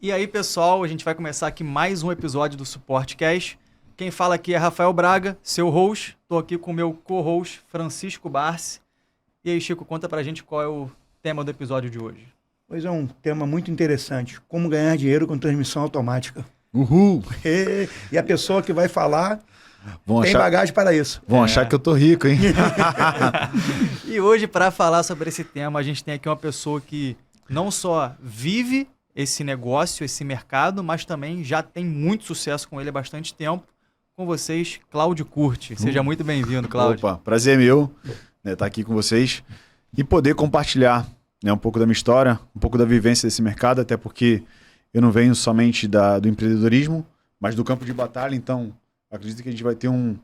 E aí, pessoal, a gente vai começar aqui mais um episódio do SuporteCast. Quem fala aqui é Rafael Braga, seu host. Estou aqui com o meu co-host, Francisco Barsi. E aí, Chico, conta pra gente qual é o tema do episódio de hoje. Pois é, um tema muito interessante. Como ganhar dinheiro com transmissão automática. Uhul! E a pessoa que vai falar tem bagagem para isso. Vão achar que eu tô rico, hein? E hoje, para falar sobre esse tema, a gente tem aqui uma pessoa que não só vive esse negócio, esse mercado, mas também já tem muito sucesso com ele há bastante tempo. Com vocês, Cláudio Curti. Seja muito bem-vindo, Cláudio. Opa, prazer meu estar aqui com vocês e poder compartilhar um pouco da minha história, um pouco da vivência desse mercado, até porque eu não venho somente do empreendedorismo, mas do campo de batalha, então acredito que a gente vai ter um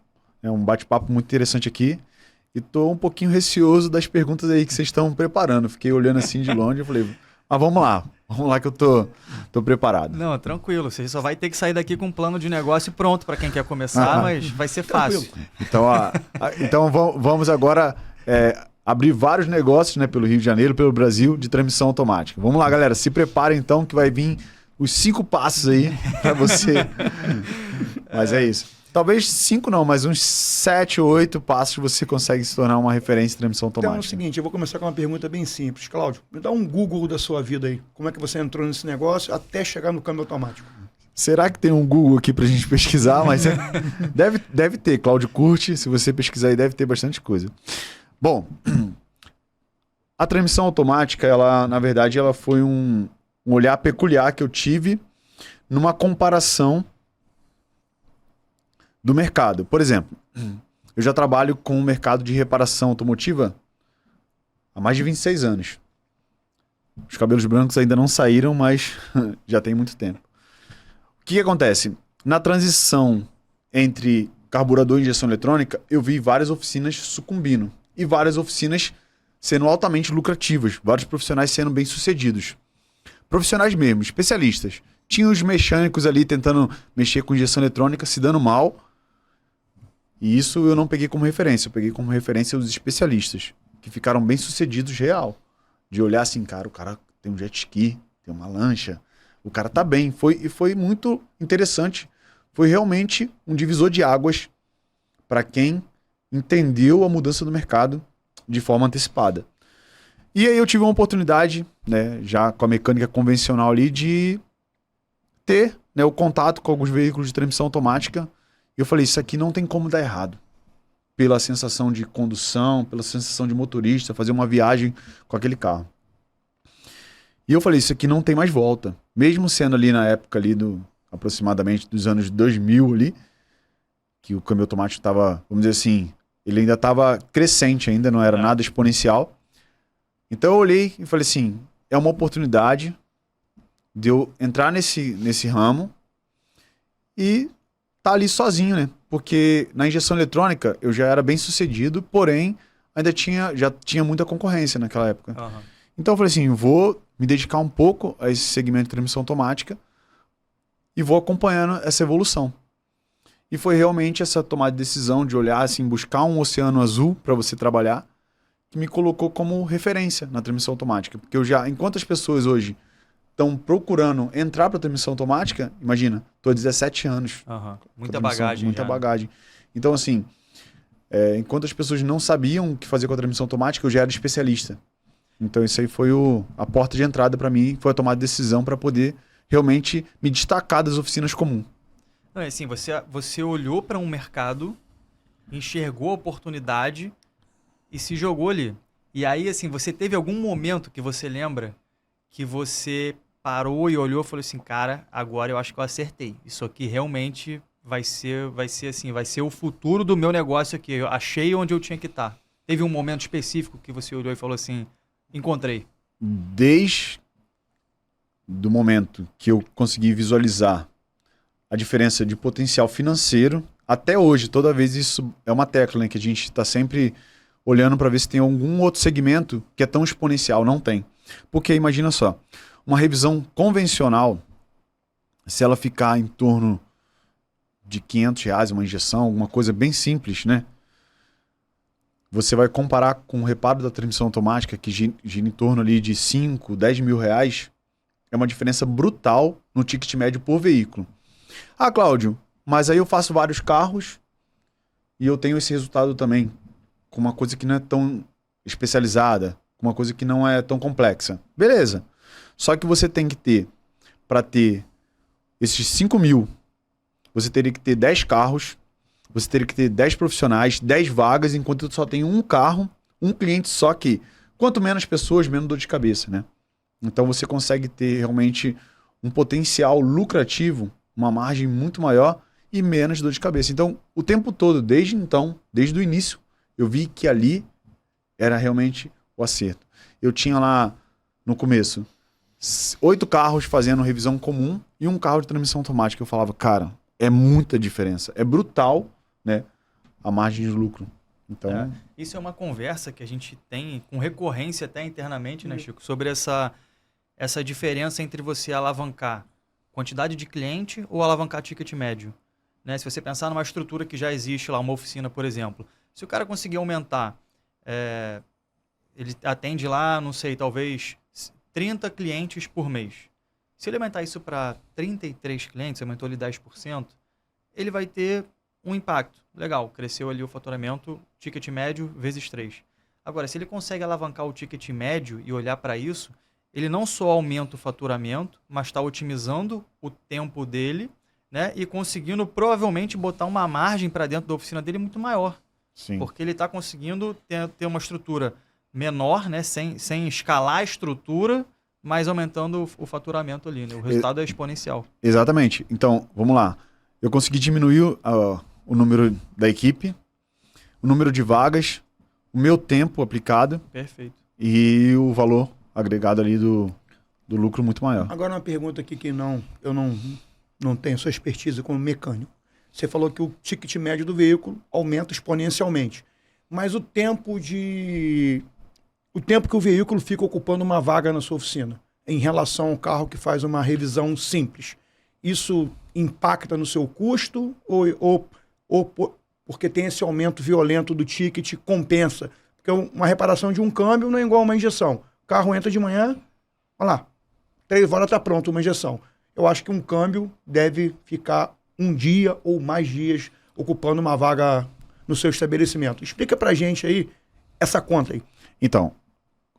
bate-papo muito interessante aqui. E tô um pouquinho receoso das perguntas aí que vocês estão preparando. Fiquei olhando assim de longe e falei, mas vamos lá que eu tô preparado. Não, tranquilo, você só vai ter que sair daqui com um plano de negócio pronto para quem quer começar, mas vai ser fácil. Então vamos agora abrir vários negócios, né, pelo Rio de Janeiro, pelo Brasil, de transmissão automática. Vamos lá, galera, se preparem então que vai vir os 5 passos aí para você. Mas é isso. Talvez 5 não, mas uns 7 ou 8 passos você consegue se tornar uma referência em transmissão automática. Então é o seguinte, eu vou começar com uma pergunta bem simples. Cláudio, me dá um Google da sua vida aí. Como é que você entrou nesse negócio até chegar no câmbio automático? Será que tem um Google aqui pra gente pesquisar? Mas deve ter, Cláudio Curti. Se você pesquisar aí, deve ter bastante coisa. Bom, a transmissão automática, ela, na verdade, ela foi um olhar peculiar que eu tive numa comparação do mercado. Por exemplo, eu já trabalho com o mercado de reparação automotiva há mais de 26 anos. Os cabelos brancos ainda não saíram, mas já tem muito tempo. O que acontece? Na transição entre carburador e injeção eletrônica, eu vi várias oficinas sucumbindo e várias oficinas sendo altamente lucrativas, vários profissionais sendo bem-sucedidos. Profissionais mesmo, especialistas. Tinha os mecânicos ali tentando mexer com injeção eletrônica, se dando mal. E isso eu não peguei como referência. Eu peguei como referência os especialistas, que ficaram bem-sucedidos real. De olhar assim, cara, o cara tem um jet ski, tem uma lancha, o cara tá bem. Foi muito interessante. Foi realmente um divisor de águas para quem entendeu a mudança do mercado de forma antecipada. E aí eu tive uma oportunidade, né, já com a mecânica convencional ali, de ter, né, o contato com alguns veículos de transmissão automática. E eu falei, isso aqui não tem como dar errado. Pela sensação de condução, pela sensação de motorista, fazer uma viagem com aquele carro. E eu falei, isso aqui não tem mais volta. Mesmo sendo ali na época ali aproximadamente dos anos 2000 ali, que o câmbio automático estava, vamos dizer assim, ele ainda estava crescente ainda, não era nada exponencial. Então eu olhei e falei assim, é uma oportunidade de eu entrar nesse ramo e tá ali sozinho, né? Porque na injeção eletrônica eu já era bem sucedido, porém já tinha muita concorrência naquela época. Uhum. Então eu falei assim, vou me dedicar um pouco a esse segmento de transmissão automática e vou acompanhando essa evolução. E foi realmente essa tomada de decisão de olhar assim, buscar um oceano azul para você trabalhar, que me colocou como referência na transmissão automática. Porque enquanto as pessoas hoje estão procurando entrar para a transmissão automática, imagina, estou há 17 anos. Uhum. Muita bagagem. Muita bagagem. Então, assim, enquanto as pessoas não sabiam o que fazer com a transmissão automática, eu já era especialista. Então, isso aí foi a porta de entrada para mim, foi a tomada de decisão para poder realmente me destacar das oficinas comuns. Não, é assim, você olhou para um mercado, enxergou a oportunidade e se jogou ali. E aí, assim, você teve algum momento que você lembra que você parou e olhou e falou assim, cara, agora eu acho que eu acertei. Isso aqui realmente vai ser o futuro do meu negócio aqui. Eu achei onde eu tinha que estar. Teve um momento específico que você olhou e falou assim, encontrei. Desde do momento que eu consegui visualizar a diferença de potencial financeiro, até hoje, toda vez isso é uma tecla, né, que a gente está sempre olhando para ver se tem algum outro segmento que é tão exponencial. Não tem. Porque imagina só, uma revisão convencional, se ela ficar em torno de R$500, uma injeção, alguma coisa bem simples, né? Você vai comparar com o reparo da transmissão automática, que gira em torno ali de 5, 10 mil reais, é uma diferença brutal no ticket médio por veículo. Ah, Cláudio, mas aí eu faço vários carros e eu tenho esse resultado também, com uma coisa que não é tão especializada, com uma coisa que não é tão complexa. Beleza. Só que você tem que ter, para ter esses 5 mil, você teria que ter 10 carros, você teria que ter 10 profissionais, 10 vagas, enquanto só tem um carro, um cliente só que, quanto menos pessoas, menos dor de cabeça, né? Então você consegue ter realmente um potencial lucrativo, uma margem muito maior e menos dor de cabeça. Então, o tempo todo, desde o início, eu vi que ali era realmente o acerto. Eu tinha lá, no começo, 8 carros fazendo revisão comum e um carro de transmissão automática. Eu falava, cara, é muita diferença. É brutal, né, a margem de lucro. Então, isso é uma conversa que a gente tem com recorrência até internamente, né, Chico? Sobre essa diferença entre você alavancar quantidade de cliente ou alavancar ticket médio. Né? Se você pensar numa estrutura que já existe lá, uma oficina, por exemplo. Se o cara conseguir aumentar, ele atende lá, não sei, talvez 30 clientes por mês. Se ele aumentar isso para 33 clientes, aumentou ali 10%, ele vai ter um impacto. Legal, cresceu ali o faturamento, ticket médio vezes 3. Agora, se ele consegue alavancar o ticket médio e olhar para isso, ele não só aumenta o faturamento, mas está otimizando o tempo dele, né? E conseguindo provavelmente botar uma margem para dentro da oficina dele muito maior. sim. Porque ele está conseguindo ter uma estrutura menor, né? Sem escalar a estrutura, mas aumentando o faturamento ali. Né? O resultado é exponencial. Exatamente. Então, vamos lá. Eu consegui diminuir o número da equipe, o número de vagas, o meu tempo aplicado Perfeito. e o valor agregado ali do lucro muito maior. Agora uma pergunta aqui que eu não tenho sua expertise como mecânico. Você falou que o ticket médio do veículo aumenta exponencialmente. Mas o tempo que o veículo fica ocupando uma vaga na sua oficina, em relação ao carro que faz uma revisão simples, isso impacta no seu custo ou porque tem esse aumento violento do ticket, compensa? Porque uma reparação de um câmbio não é igual a uma injeção. O carro entra de manhã, olha lá, 3 horas está pronto uma injeção. Eu acho que um câmbio deve ficar um dia ou mais dias ocupando uma vaga no seu estabelecimento. Explica pra gente aí essa conta aí. Então,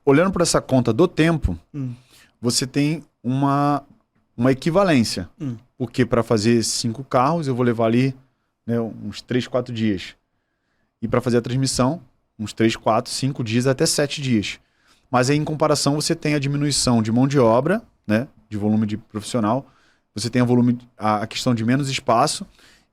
olhando para essa conta do tempo, você tem uma equivalência. Porque para fazer 5 carros, eu vou levar ali, né, uns 3, 4 dias. E para fazer a transmissão, uns 3, 4, 5 dias, até 7 dias. Mas aí, em comparação, você tem a diminuição de mão de obra, né, de volume de profissional, você tem a questão de menos espaço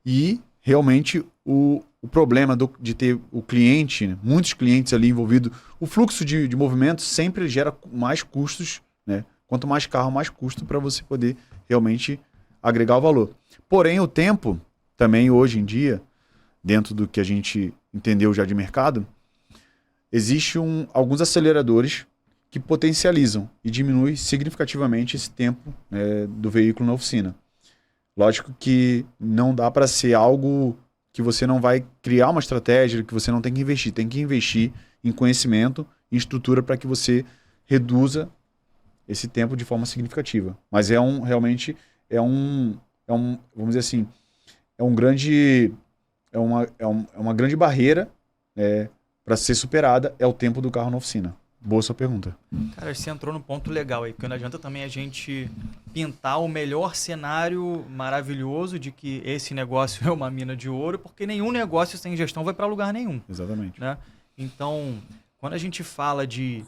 e, realmente, o problema de ter o cliente, né, muitos clientes ali envolvidos, o fluxo de movimento sempre gera mais custos, né? Quanto mais carro, mais custo para você poder realmente agregar o valor. Porém, o tempo, também hoje em dia, dentro do que a gente entendeu já de mercado, existem alguns aceleradores que potencializam e diminuem significativamente esse tempo, né, do veículo na oficina. Lógico que não dá para ser algo que você não vai criar uma estratégia, que você não tem que investir. Tem que investir em conhecimento, em estrutura para que você reduza esse tempo de forma significativa. Mas realmente vamos dizer assim, é uma grande barreira para ser superada, é o tempo do carro na oficina. Boa sua pergunta. Cara, você entrou no ponto legal aí, porque não adianta também a gente pintar o melhor cenário maravilhoso de que esse negócio é uma mina de ouro, porque nenhum negócio sem gestão vai para lugar nenhum. Exatamente. Né? Então, quando a gente fala de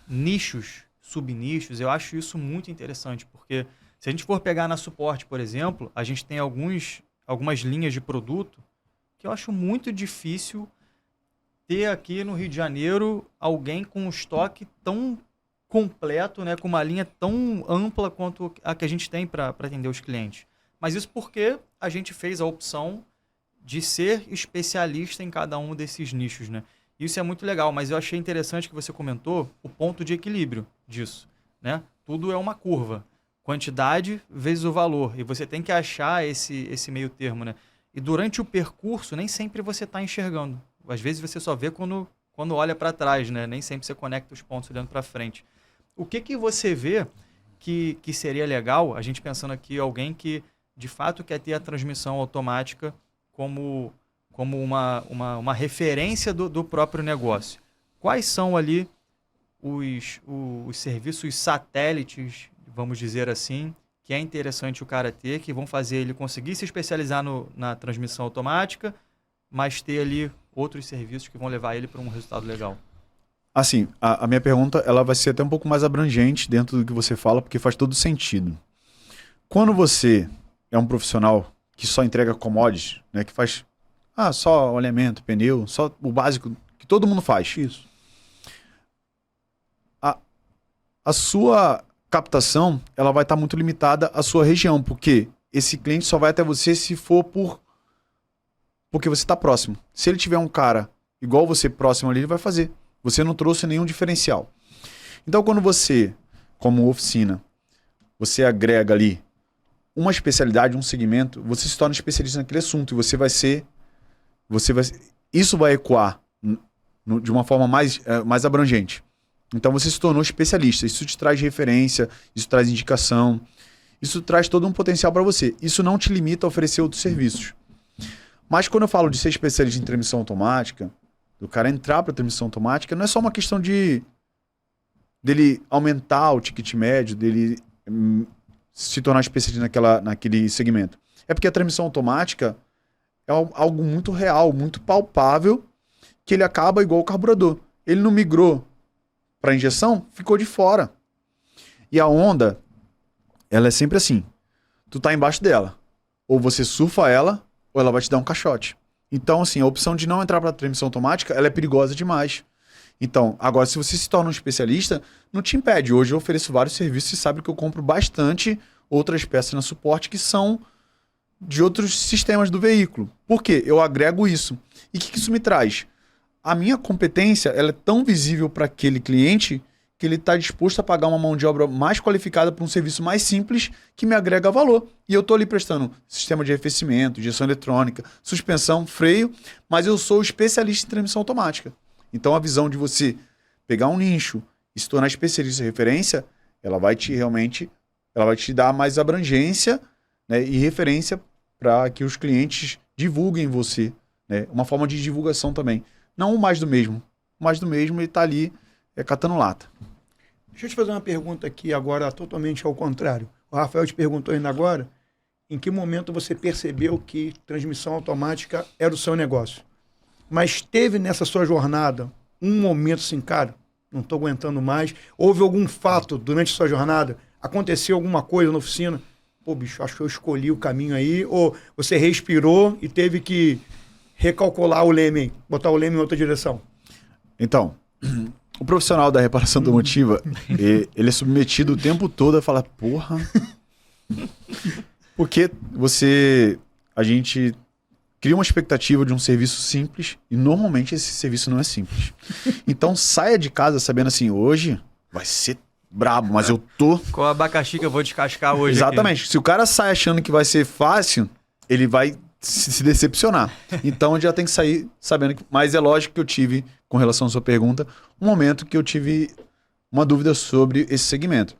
nichos, subnichos, eu acho isso muito interessante, porque se a gente for pegar na suporte, por exemplo, a gente tem algumas linhas de produto que eu acho muito difícil ter aqui no Rio de Janeiro alguém com um estoque tão completo, né, com uma linha tão ampla quanto a que a gente tem para atender os clientes. Mas isso porque a gente fez a opção de ser especialista em cada um desses nichos, né? Isso é muito legal, mas eu achei interessante que você comentou o ponto de equilíbrio disso, né? Tudo é uma curva, quantidade vezes o valor, e você tem que achar esse meio termo, né? E durante o percurso, nem sempre você está enxergando. Às vezes você só vê quando olha para trás, né? Nem sempre você conecta os pontos olhando para frente. O que você vê que seria legal, a gente pensando aqui, alguém que de fato quer ter a transmissão automática como uma referência do próprio negócio. Quais são ali os serviços satélites, vamos dizer assim, que é interessante o cara ter, que vão fazer ele conseguir se especializar na transmissão automática, mas ter ali outros serviços que vão levar ele para um resultado legal? Assim, a minha pergunta ela vai ser até um pouco mais abrangente dentro do que você fala, porque faz todo sentido. Quando você é um profissional que só entrega commodities, né, que faz só alinhamento, pneu, só o básico que todo mundo faz. Isso. A sua captação ela vai estar muito limitada à sua região, porque esse cliente só vai até você se for porque você está próximo. Se ele tiver um cara igual você próximo ali, ele vai fazer. Você não trouxe nenhum diferencial. Então, quando você, como oficina, você agrega ali uma especialidade, um segmento, você se torna especialista naquele assunto e isso vai ecoar de uma forma mais abrangente. Então você se tornou especialista. Isso te traz referência, isso traz indicação, isso traz todo um potencial para você. Isso não te limita a oferecer outros serviços. Mas quando eu falo de ser especialista em transmissão automática, do cara entrar para transmissão automática, não é só uma questão dele aumentar o ticket médio, dele se tornar especialista naquele segmento. É porque a transmissão automática é algo muito real, muito palpável, que ele acaba igual o carburador. Ele não migrou para injeção, ficou de fora. E a onda, ela é sempre assim. Tu tá embaixo dela. Ou você surfa ela, ou ela vai te dar um caixote. Então, assim, a opção de não entrar para transmissão automática, ela é perigosa demais. Então, agora, se você se torna um especialista, não te impede. Hoje eu ofereço vários serviços e sabe que eu compro bastante outras peças na suporte que são de outros sistemas do veículo. Por quê? Eu agrego isso. E o que isso me traz? A minha competência ela é tão visível para aquele cliente que ele está disposto a pagar uma mão de obra mais qualificada para um serviço mais simples que me agrega valor. E eu estou ali prestando sistema de arrefecimento, injeção eletrônica, suspensão, freio, mas eu sou especialista em transmissão automática. Então a visão de você pegar um nicho e se tornar especialista em referência, ela vai te dar mais abrangência, né, e referência para que os clientes divulguem você. Né? Uma forma de divulgação também. Não o mais do mesmo. O mais do mesmo ele está ali catando lata. Deixa eu te fazer uma pergunta aqui agora totalmente ao contrário. O Rafael te perguntou ainda agora em que momento você percebeu que transmissão automática era o seu negócio. Mas teve nessa sua jornada um momento assim, cara, não estou aguentando mais. Houve algum fato durante a sua jornada? Aconteceu alguma coisa na oficina? Pô, bicho, acho que eu escolhi o caminho aí. Ou você respirou e teve que recalcular o leme, botar o leme em outra direção? Então, o profissional da reparação automotiva, ele é submetido o tempo todo a falar, porra... Porque a gente cria uma expectativa de um serviço simples e normalmente esse serviço não é simples. Então saia de casa sabendo assim, hoje vai ser brabo, mas eu tô... Qual abacaxi que eu vou descascar hoje? Exatamente. Aqui? Se o cara sai achando que vai ser fácil, ele vai se decepcionar. Então já tem que sair sabendo que... Mas é lógico que eu tive, com relação à sua pergunta, um momento que eu tive uma dúvida sobre esse segmento.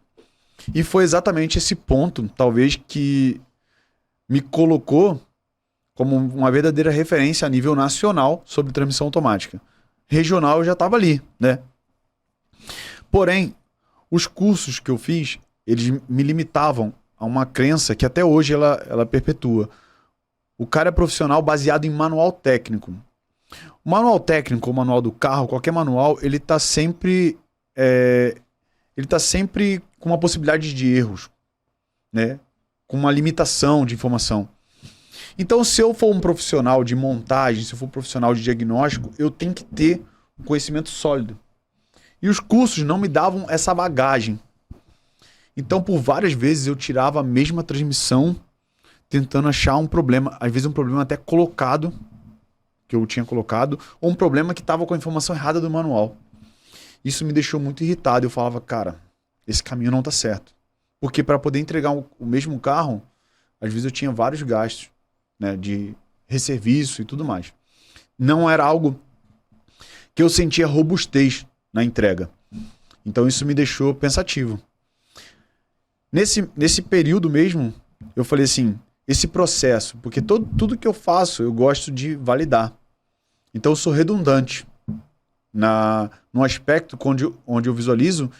E foi exatamente esse ponto, talvez, que me colocou como uma verdadeira referência a nível nacional sobre transmissão automática. Regional eu já estava ali, né? Porém, os cursos que eu fiz, eles me limitavam a uma crença que até hoje ela perpetua. O cara é profissional baseado em manual técnico. O manual técnico, o manual do carro, qualquer manual, ele está sempre com uma possibilidade de erros, né? Com uma limitação de informação. Então, se eu for um profissional de montagem, se eu for um profissional de diagnóstico, eu tenho que ter um conhecimento sólido. E os cursos não me davam essa bagagem. Então, por várias vezes, eu tirava a mesma transmissão, tentando achar um problema, às vezes um problema até colocado, que eu tinha colocado, ou um problema que estava com a informação errada do manual. Isso me deixou muito irritado. Eu falava, cara, esse caminho não está certo. Porque para poder entregar o mesmo carro, às vezes eu tinha vários gastos, né, de resserviço e tudo mais. Não era algo que eu sentia robustez na entrega. Então isso me deixou pensativo. Nesse período mesmo, eu falei assim, esse processo, porque tudo que eu faço, eu gosto de validar. Então eu sou redundante no aspecto onde eu visualizo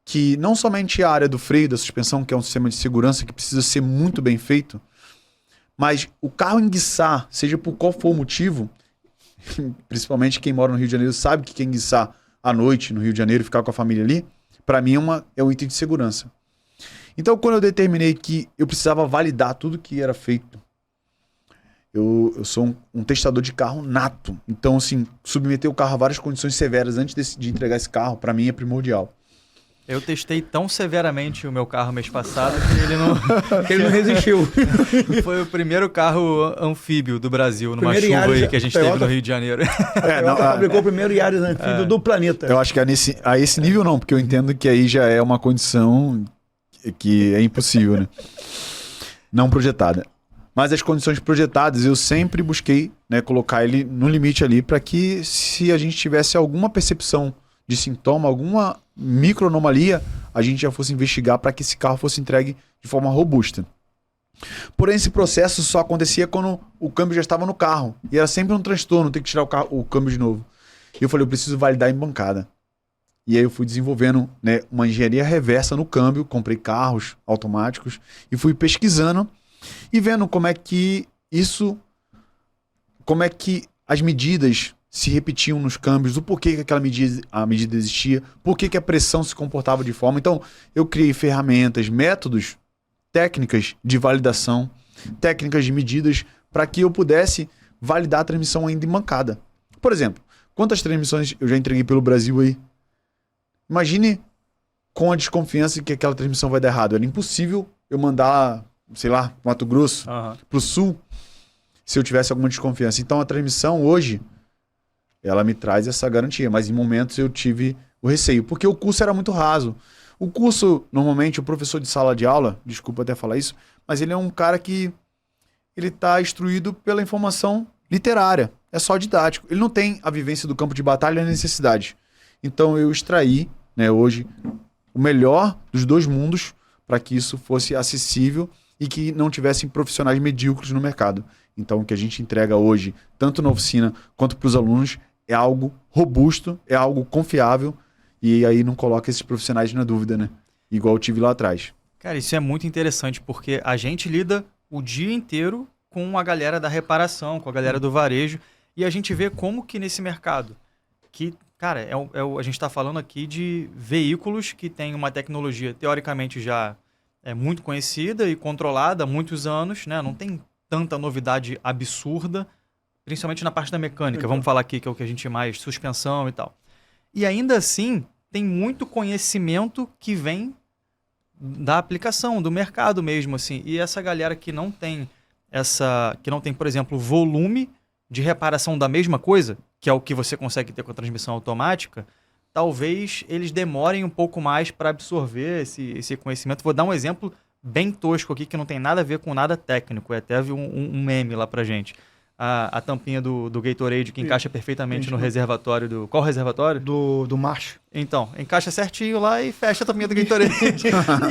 que não somente a área do freio, da suspensão, que é um sistema de segurança que precisa ser muito bem feito, mas o carro enguiçar, seja por qual for o motivo, principalmente quem mora no Rio de Janeiro sabe que quem enguiçar à noite no Rio de Janeiro e ficar com a família ali, para mim é um item de segurança. Então, quando eu determinei que eu precisava validar tudo que era feito, eu sou um testador de carro nato. Então, assim, submeter o carro a várias condições severas antes de entregar esse carro, para mim é primordial. Eu testei tão severamente o meu carro mês passado que ele não resistiu. Foi o primeiro carro anfíbio do Brasil, numa Primeiro chuva Yaris, aí que a gente teve no Rio de Janeiro. Fabricou o primeiro Yaris anfíbio do planeta. Eu acho que a esse nível não, porque eu entendo que aí já é uma condição que é impossível, né? Não projetada. Mas as condições projetadas eu sempre busquei, né, colocar ele no limite ali para que se a gente tivesse alguma percepção de sintoma, alguma microanomalia, a gente já fosse investigar para que esse carro fosse entregue de forma robusta. Porém, esse processo só acontecia quando o câmbio já estava no carro. E era sempre um transtorno ter que tirar o câmbio de novo. E eu falei, eu preciso validar em bancada. E aí eu fui desenvolvendo, né, uma engenharia reversa no câmbio, comprei carros automáticos e fui pesquisando e vendo como é que as medidas se repetiam nos câmbios, o porquê que a medida existia, porquê que a pressão se comportava de forma. Então, eu criei ferramentas, métodos, técnicas de validação, técnicas de medidas para que eu pudesse validar a transmissão ainda em bancada. Por exemplo, quantas transmissões eu já entreguei pelo Brasil aí? Imagine com a desconfiança que aquela transmissão vai dar errado. Era impossível eu mandar, sei lá, Mato Grosso, para o Sul, se eu tivesse alguma desconfiança. Então, a transmissão hoje, ela me traz essa garantia. Mas em momentos eu tive o receio, porque o curso era muito raso. O curso, normalmente, o professor de sala de aula, desculpa até falar isso, mas ele é um cara que ele está instruído pela informação literária. É só didático. Ele não tem a vivência do campo de batalha e a necessidade. Então eu extraí, né, hoje o melhor dos dois mundos para que isso fosse acessível e que não tivessem profissionais medíocres no mercado. Então o que a gente entrega hoje, tanto na oficina quanto para os alunos, é algo robusto, é algo confiável e aí não coloca esses profissionais na dúvida, né? Igual eu tive lá atrás. Cara, isso é muito interessante porque a gente lida o dia inteiro com a galera da reparação, com a galera do varejo e a gente vê como que nesse mercado que... Cara, a gente está falando aqui de veículos que têm uma tecnologia teoricamente já muito conhecida e controlada há muitos anos, né? Não tem tanta novidade absurda, principalmente na parte da mecânica. Vamos falar aqui que é o que a gente mais... Suspensão e tal. E ainda assim, tem muito conhecimento que vem da aplicação, do mercado mesmo, assim. E essa galera que não tem por exemplo, volume de reparação da mesma coisa, que é o que você consegue ter com a transmissão automática, talvez eles demorem um pouco mais para absorver esse conhecimento. Vou dar um exemplo bem tosco aqui, que não tem nada a ver com nada técnico. Eu até vi um meme lá pra gente. A tampinha do Gatorade que encaixa perfeitamente no reservatório do... Qual reservatório? Do March. Então, encaixa certinho lá e fecha a tampinha do Gatorade.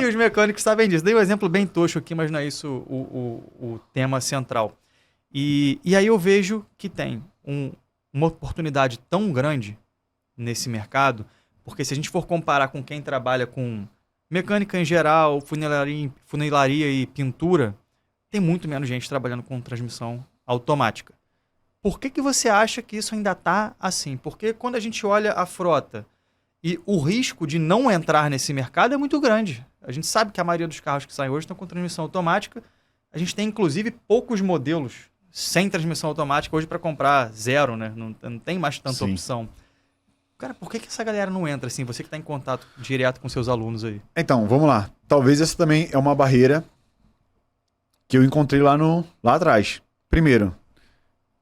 E os mecânicos sabem disso. Dei um exemplo bem tosco aqui, mas não é isso o tema central. E aí eu vejo que tem uma oportunidade tão grande nesse mercado, porque se a gente for comparar com quem trabalha com mecânica em geral, funilaria e pintura, tem muito menos gente trabalhando com transmissão automática. Por que você acha que isso ainda está assim? Porque quando a gente olha a frota e o risco de não entrar nesse mercado é muito grande. A gente sabe que a maioria dos carros que saem hoje estão com transmissão automática. A gente tem, inclusive, poucos modelos sem transmissão automática hoje para comprar zero, né? Não tem mais tanta opção. Cara, por que essa galera não entra assim? Você que está em contato direto com seus alunos aí. Então, vamos lá. Talvez essa também é uma barreira que eu encontrei lá atrás. Primeiro,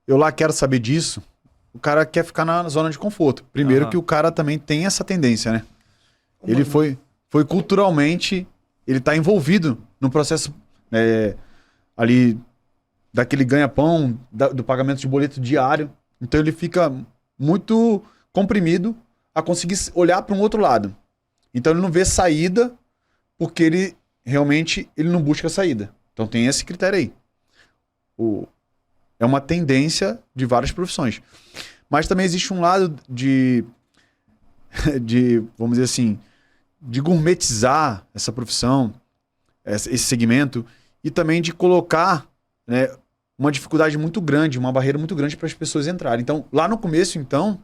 eu lá quero saber disso, o cara quer ficar na zona de conforto. Primeiro que o cara também tem essa tendência, né? Ele foi culturalmente, ele está envolvido no processo ali daquele ganha-pão, do pagamento de boleto diário. Então ele fica muito comprimido a conseguir olhar para um outro lado. Então ele não vê saída porque ele realmente ele não busca saída. Então tem esse critério aí. É uma tendência de várias profissões. Mas também existe um lado de vamos dizer assim, de gourmetizar essa profissão, esse segmento, e também de colocar, né, uma dificuldade muito grande, uma barreira muito grande para as pessoas entrarem. Então, lá no começo, então,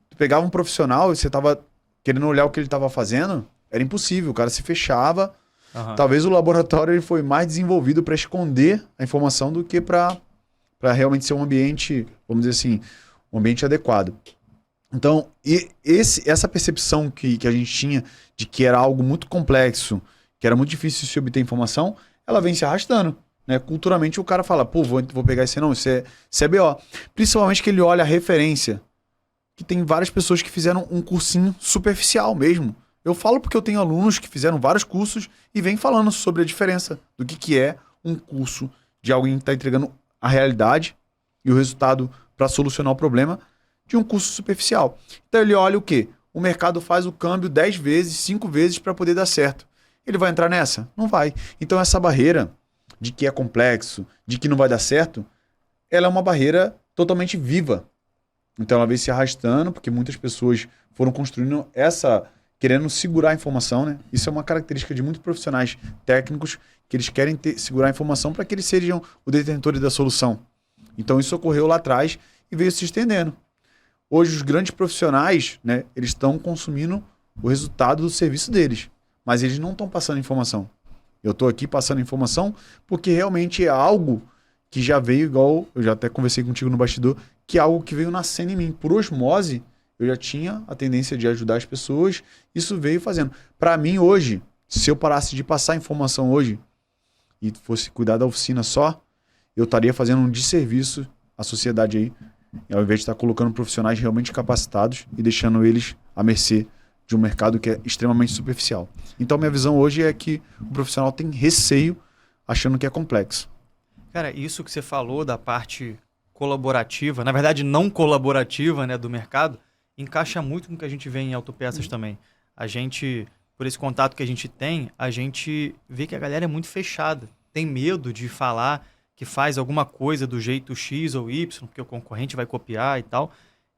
tu pegava um profissional e você estava querendo olhar o que ele estava fazendo, era impossível, o cara se fechava. Aham. Talvez o laboratório ele foi mais desenvolvido para esconder a informação do que para realmente ser um ambiente, vamos dizer assim, um ambiente adequado. Então, essa percepção que a gente tinha de que era algo muito complexo, que era muito difícil de se obter informação, ela vem se arrastando. Né? Culturalmente o cara fala, pô, vou pegar esse não, isso é BO. Principalmente que ele olha a referência, que tem várias pessoas que fizeram um cursinho superficial mesmo. Eu falo porque eu tenho alunos que fizeram vários cursos e vêm falando sobre a diferença do que é um curso de alguém que está entregando a realidade e o resultado para solucionar o problema de um curso superficial. Então ele olha o quê? O mercado faz o câmbio 10 vezes, 5 vezes para poder dar certo. Ele vai entrar nessa? Não vai. Então essa barreira de que é complexo, de que não vai dar certo, ela é uma barreira totalmente viva. Então ela vem se arrastando, porque muitas pessoas foram construindo querendo segurar a informação, né? Isso é uma característica de muitos profissionais técnicos, que eles querem segurar a informação para que eles sejam o detentor da solução. Então isso ocorreu lá atrás e veio se estendendo. Hoje os grandes profissionais, né, eles estão consumindo o resultado do serviço deles, mas eles não estão passando informação. Eu estou aqui passando informação porque realmente é algo que já veio, igual eu já até conversei contigo no bastidor, que é algo que veio nascendo em mim. Por osmose, eu já tinha a tendência de ajudar as pessoas, isso veio fazendo. Para mim hoje, se eu parasse de passar informação hoje e fosse cuidar da oficina só, eu estaria fazendo um desserviço à sociedade aí, ao invés de estar colocando profissionais realmente capacitados e deixando eles à mercê de um mercado que é extremamente superficial. Então, minha visão hoje é que o profissional tem receio achando que é complexo. Cara, isso que você falou da parte colaborativa, na verdade não colaborativa, né, do mercado, encaixa muito com o que a gente vê em autopeças também. A gente, por esse contato que a gente tem, a gente vê que a galera é muito fechada. Tem medo de falar que faz alguma coisa do jeito X ou Y, porque o concorrente vai copiar e tal.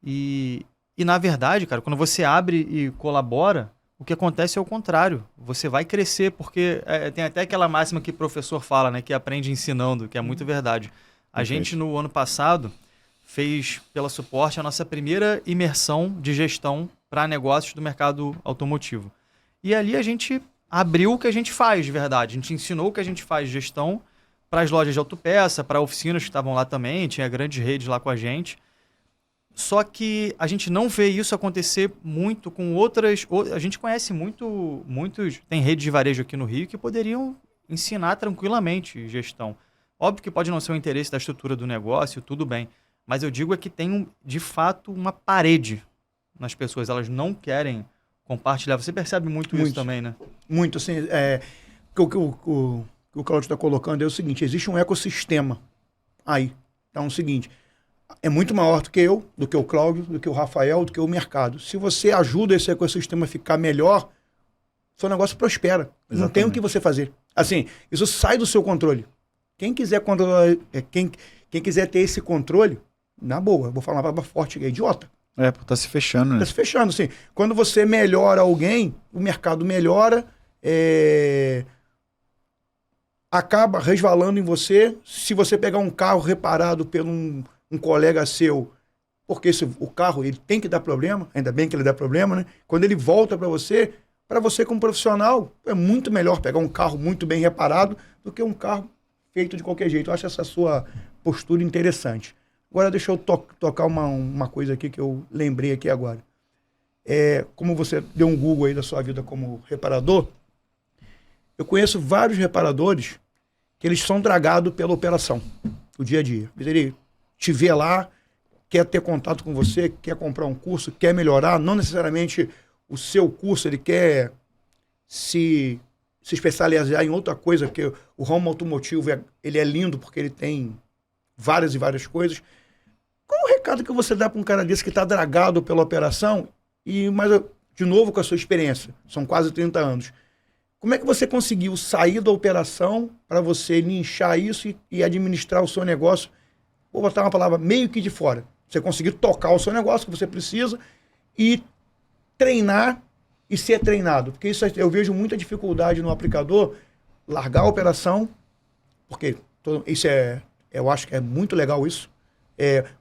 E na verdade, cara, quando você abre e colabora, o que acontece é o contrário. Você vai crescer, porque tem até aquela máxima que o professor fala, né, que aprende ensinando, que é muito verdade. A gente, no ano passado, fez pela Suporte a nossa primeira imersão de gestão para negócios do mercado automotivo. E ali a gente abriu o que a gente faz de verdade. A gente ensinou o que a gente faz de gestão para as lojas de autopeça, para oficinas que estavam lá também, tinha grandes redes lá com a gente. Só que a gente não vê isso acontecer muito com outras... A gente conhece muitos... Tem redes de varejo aqui no Rio que poderiam ensinar tranquilamente gestão. Óbvio que pode não ser o interesse da estrutura do negócio, tudo bem. Mas eu digo é que tem, de fato, uma parede nas pessoas. Elas não querem compartilhar. Você percebe muito isso também, né? Muito, assim. O Cláudio está colocando é o seguinte: existe um ecossistema aí. Então é o seguinte: é muito maior do que eu, do que o Cláudio, do que o Rafael, do que o mercado. Se você ajuda esse ecossistema a ficar melhor, seu negócio prospera. Exatamente. Não tem o que você fazer. Assim, isso sai do seu controle. Quem quiser controlar, quem quiser ter esse controle, na boa, eu vou falar uma palavra forte, é idiota. Tá se fechando, né? Tá se fechando, sim. Quando você melhora alguém, o mercado melhora, acaba resvalando em você. Se você pegar um carro reparado por um colega seu, porque o carro ele tem que dar problema, ainda bem que ele dá problema, né? Quando ele volta para você como profissional, é muito melhor pegar um carro muito bem reparado do que um carro feito de qualquer jeito. Eu acho essa sua postura interessante. Agora deixa eu tocar uma coisa aqui que eu lembrei aqui agora. Como você deu um Google aí da sua vida como reparador, eu conheço vários reparadores que eles são dragados pela operação, o dia a dia. Ele te vê lá, quer ter contato com você, quer comprar um curso, quer melhorar, não necessariamente o seu curso, ele quer se especializar em outra coisa, porque o ramo automotivo ele é lindo porque ele tem várias e várias coisas. Qual o recado que você dá para um cara desse que está dragado pela operação mas de novo com a sua experiência, são quase 30 anos, Como é que você conseguiu sair da operação para você nichar isso e administrar o seu negócio? Vou botar uma palavra meio que de fora. Você conseguir tocar o seu negócio que você precisa e treinar e ser treinado. Porque isso eu vejo muita dificuldade no aplicador, largar a operação, porque eu acho que é muito legal isso.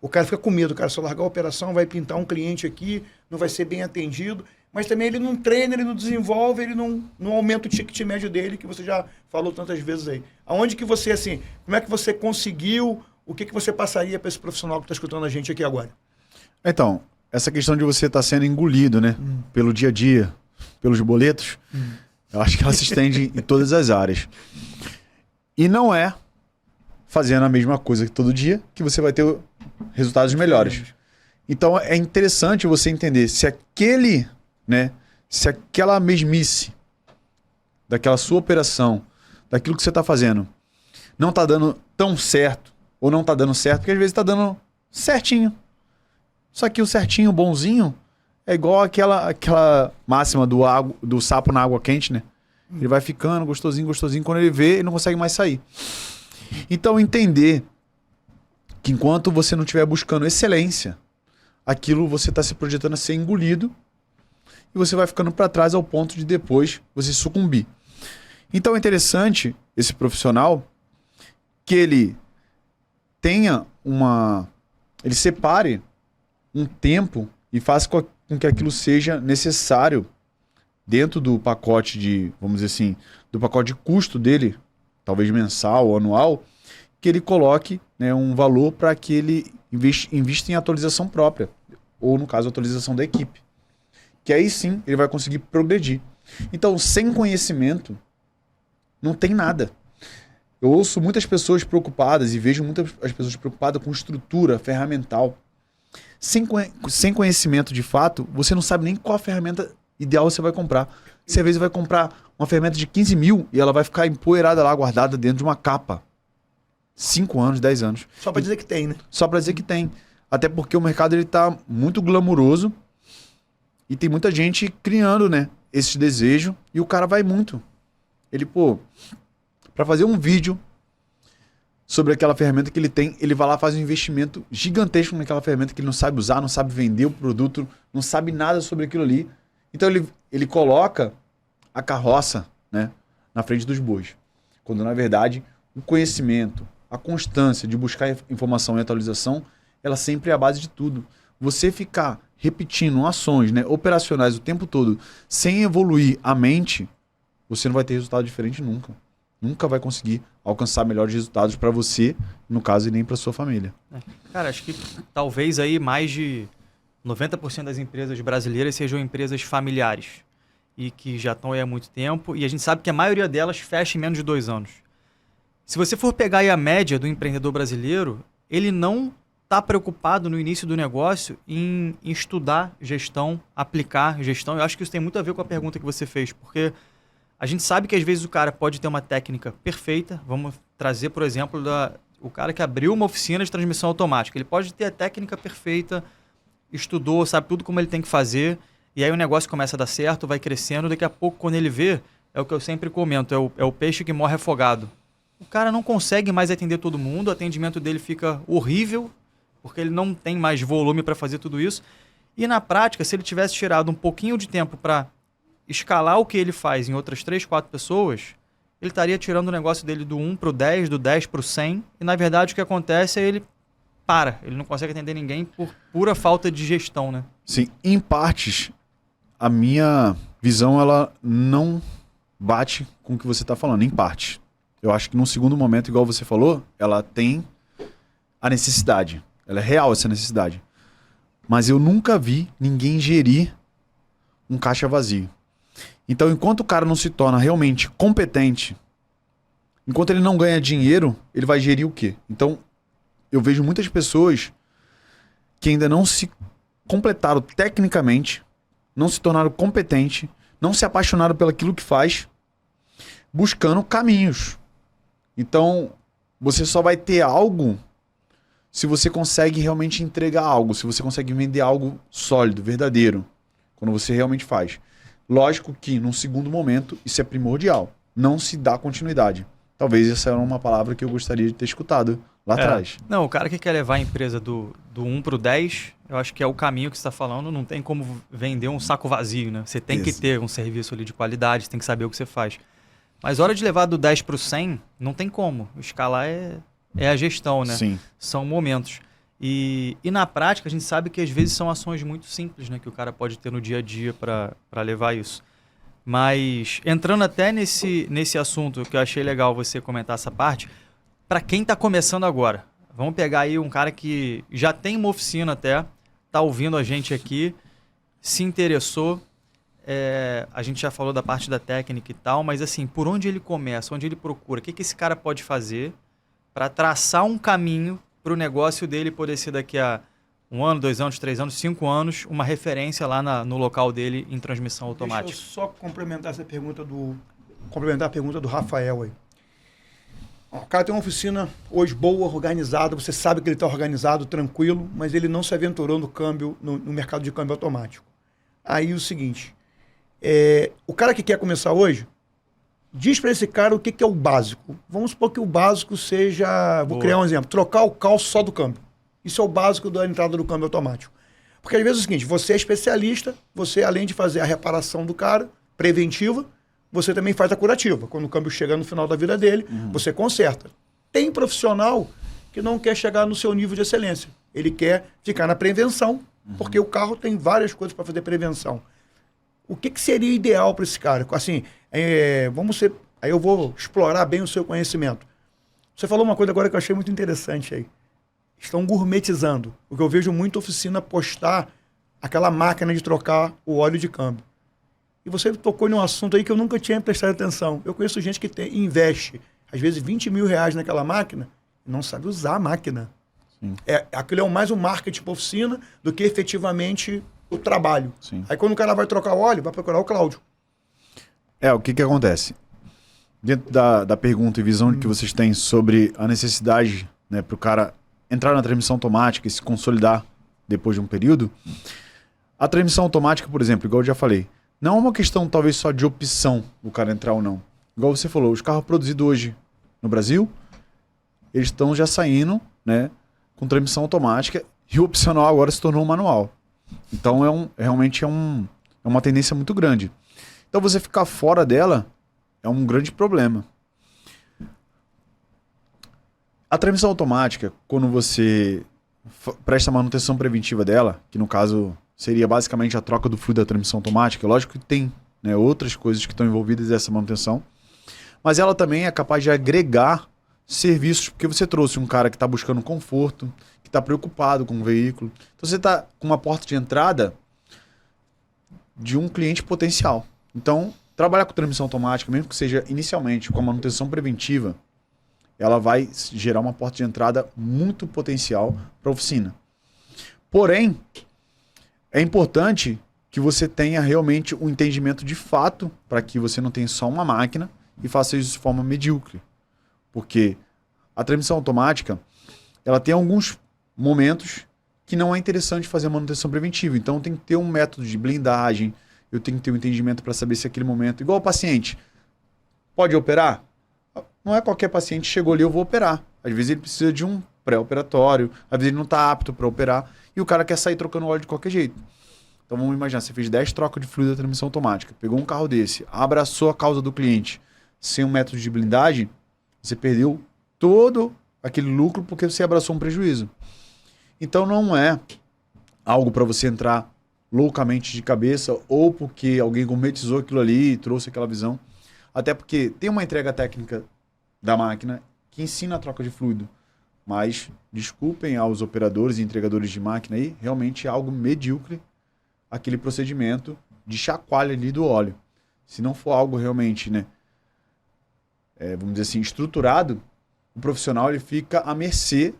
O cara fica com medo, cara, se eu largar a operação vai pintar um cliente aqui, não vai ser bem atendido, mas também ele não treina, ele não desenvolve, ele não aumenta o ticket médio dele, que você já falou tantas vezes aí. Aonde que você, assim, como é que você conseguiu, o que você passaria para esse profissional que está escutando a gente aqui agora? Então, essa questão de você estar sendo engolido, né, pelo dia a dia, pelos boletos, eu acho que ela se estende em todas as áreas. E não é fazendo a mesma coisa que todo dia que você vai ter resultados melhores. Então é interessante você entender se se aquela mesmice daquela sua operação, daquilo que você está fazendo, não está dando tão certo ou não está dando certo, porque às vezes está dando certinho. Só que o certinho, bonzinho, é igual aquela máxima do sapo na água quente, né? Ele vai ficando gostosinho, gostosinho, quando ele vê, ele não consegue mais sair. Então entender que enquanto você não estiver buscando excelência, aquilo você está se projetando a ser engolido e você vai ficando para trás ao ponto de depois você sucumbir. Então é interessante esse profissional que ele tenha ele separe um tempo e faça com que aquilo seja necessário dentro do pacote vamos dizer assim, do pacote de custo dele, talvez mensal ou anual, que ele coloque, né, um valor para que ele invista em atualização própria, ou no caso, atualização da equipe. Que aí sim ele vai conseguir progredir. Então, sem conhecimento, não tem nada. Eu ouço muitas pessoas preocupadas e vejo muitas as pessoas preocupadas com estrutura ferramental. Sem conhecimento de fato, você não sabe nem qual a ferramenta ideal você vai comprar. Você às vezes vai comprar uma ferramenta de 15 mil e ela vai ficar empoeirada lá, guardada dentro de uma capa. 5 anos, 10 anos. Só para dizer que tem, né? Só para dizer que tem. Até porque o mercado ele tá muito glamuroso e tem muita gente criando, né, esse desejo e o cara vai muito. Ele, para fazer um vídeo sobre aquela ferramenta que ele tem, ele vai lá e faz um investimento gigantesco naquela ferramenta que ele não sabe usar, não sabe vender o produto, não sabe nada sobre aquilo ali. Então ele coloca a carroça, né, na frente dos bois. Quando na verdade o conhecimento, a constância de buscar informação e atualização, ela sempre é a base de tudo. Você ficar repetindo ações, né, operacionais o tempo todo, sem evoluir a mente, você não vai ter resultado diferente nunca. Nunca vai conseguir alcançar melhores resultados para você, no caso, e nem para sua família. Cara, acho que talvez aí mais de 90% das empresas brasileiras sejam empresas familiares e que já estão aí há muito tempo, e a gente sabe que a maioria delas fecha em menos de 2 anos. Se você for pegar aí a média do empreendedor brasileiro, ele não está preocupado no início do negócio em estudar gestão, aplicar gestão. Eu acho que isso tem muito a ver com a pergunta que você fez, porque a gente sabe que às vezes o cara pode ter uma técnica perfeita. Vamos trazer, por exemplo, o cara que abriu uma oficina de transmissão automática. Ele pode ter a técnica perfeita, estudou, sabe tudo como ele tem que fazer, e aí o negócio começa a dar certo, vai crescendo, daqui a pouco, quando ele vê, é o que eu sempre comento, é o peixe que morre afogado. O cara não consegue mais atender todo mundo, o atendimento dele fica horrível, porque ele não tem mais volume para fazer tudo isso. E na prática, se ele tivesse tirado um pouquinho de tempo para escalar o que ele faz em outras 3, 4 pessoas, ele estaria tirando o negócio dele do 1 para o 10, do 10 para o 100, e na verdade o que acontece é ele não consegue atender ninguém por pura falta de gestão, né? Sim, em partes, a minha visão ela não bate com o que você está falando, em parte. Eu acho que num segundo momento, igual você falou, ela tem a necessidade. Ela é real, essa necessidade. Mas eu nunca vi ninguém gerir um caixa vazio. Então, enquanto o cara não se torna realmente competente, enquanto ele não ganha dinheiro, ele vai gerir o quê? Então, eu vejo muitas pessoas que ainda não se completaram tecnicamente, não se tornaram competentes, não se apaixonaram pelaquilo que faz, buscando caminhos. Então, você só vai ter algo se você consegue realmente entregar algo, se você consegue vender algo sólido, verdadeiro, quando você realmente faz. Lógico que, num segundo momento, isso é primordial. Não se dá continuidade. Talvez essa era uma palavra que eu gostaria de ter escutado lá atrás. Não, o cara que quer levar a empresa do 1 para o 10, eu acho que é o caminho que você está falando. Não tem como vender um saco vazio, né? Você tem que ter um serviço ali de qualidade, você tem que saber o que você faz. Mas a hora de levar do 10 para o 100, não tem como. Escalar é a gestão, né? Sim. São momentos. E na prática, a gente sabe que às vezes são ações muito simples, né? Que o cara pode ter no dia a dia para levar isso. Mas entrando até nesse assunto, que eu achei legal você comentar essa parte, para quem está começando agora, vamos pegar aí um cara que já tem uma oficina até, está ouvindo a gente aqui, se interessou, a gente já falou da parte da técnica e tal, mas assim, por onde ele começa, onde ele procura, o que esse cara pode fazer para traçar um caminho para o negócio dele poder ser daqui a 1 ano, 2 anos, 3 anos, 5 anos, uma referência lá no local dele em transmissão automática. Deixa eu só complementar a pergunta do Rafael aí. O cara tem uma oficina hoje boa, organizada, você sabe que ele está organizado, tranquilo, mas ele não se aventurou no câmbio, no mercado de câmbio automático. Aí o seguinte, o cara que quer começar hoje, diz para esse cara o que é o básico. Vamos supor que o básico seja, vou criar um exemplo, trocar o calço só do câmbio. Isso é o básico da entrada do câmbio automático. Porque às vezes é o seguinte, você é especialista, você além de fazer a reparação do cara, preventiva, você também faz a curativa. Quando o câmbio chega no final da vida dele, você conserta. Tem profissional que não quer chegar no seu nível de excelência. Ele quer ficar na prevenção, porque o carro tem várias coisas para fazer prevenção. O que seria ideal para esse cara? Assim, aí eu vou explorar bem o seu conhecimento. Você falou uma coisa agora que eu achei muito interessante aí. Estão gourmetizando. O que eu vejo muita oficina postar aquela máquina de trocar o óleo de câmbio. E você tocou em um assunto aí que eu nunca tinha prestado atenção. Eu conheço gente que investe, às vezes, 20 mil reais naquela máquina e não sabe usar a máquina. Aquilo é mais um marketing para oficina do que efetivamente o trabalho. Sim. Aí quando o cara vai trocar o óleo, vai procurar o Cláudio. O que acontece? Dentro da pergunta e visão que vocês têm sobre a necessidade, né, para o cara entrar na transmissão automática e se consolidar depois de um período, a transmissão automática, por exemplo, igual eu já falei, não é uma questão talvez só de opção do cara entrar ou não. Igual você falou, os carros produzidos hoje no Brasil, eles estão já saindo, né, com transmissão automática e o opcional agora se tornou um manual. Então realmente é uma tendência muito grande. Então você ficar fora dela é um grande problema. A transmissão automática, quando você presta manutenção preventiva dela, que no caso seria basicamente a troca do fluido da transmissão automática, lógico que tem, né, outras coisas que estão envolvidas nessa manutenção, mas ela também é capaz de agregar serviços, porque você trouxe um cara que está buscando conforto, que está preocupado com o veículo. Então você está com uma porta de entrada de um cliente potencial. Então, trabalhar com transmissão automática, mesmo que seja inicialmente com a manutenção preventiva, ela vai gerar uma porta de entrada muito potencial para a oficina. Porém, é importante que você tenha realmente um entendimento de fato para que você não tenha só uma máquina e faça isso de forma medíocre. Porque a transmissão automática, ela tem alguns momentos que não é interessante fazer a manutenção preventiva. Então tem que ter um método de blindagem, eu tenho que ter um entendimento para saber se aquele momento... Igual o paciente, pode operar? Não é qualquer paciente chegou ali, eu vou operar. Às vezes ele precisa de um pré-operatório, às vezes ele não está apto para operar, e o cara quer sair trocando óleo de qualquer jeito. Então vamos imaginar, você fez 10 trocas de fluido da transmissão automática, pegou um carro desse, abraçou a causa do cliente sem um método de blindagem, você perdeu todo aquele lucro porque você abraçou um prejuízo. Então não é algo para você entrar loucamente de cabeça ou porque alguém gourmetizou aquilo ali e trouxe aquela visão. Até porque tem uma entrega técnica da máquina que ensina a troca de fluido. Mas, desculpem aos operadores e entregadores de máquina aí, realmente é algo medíocre aquele procedimento de chacoalha ali do óleo. Se não for algo realmente, né, vamos dizer assim, estruturado, o profissional ele fica à mercê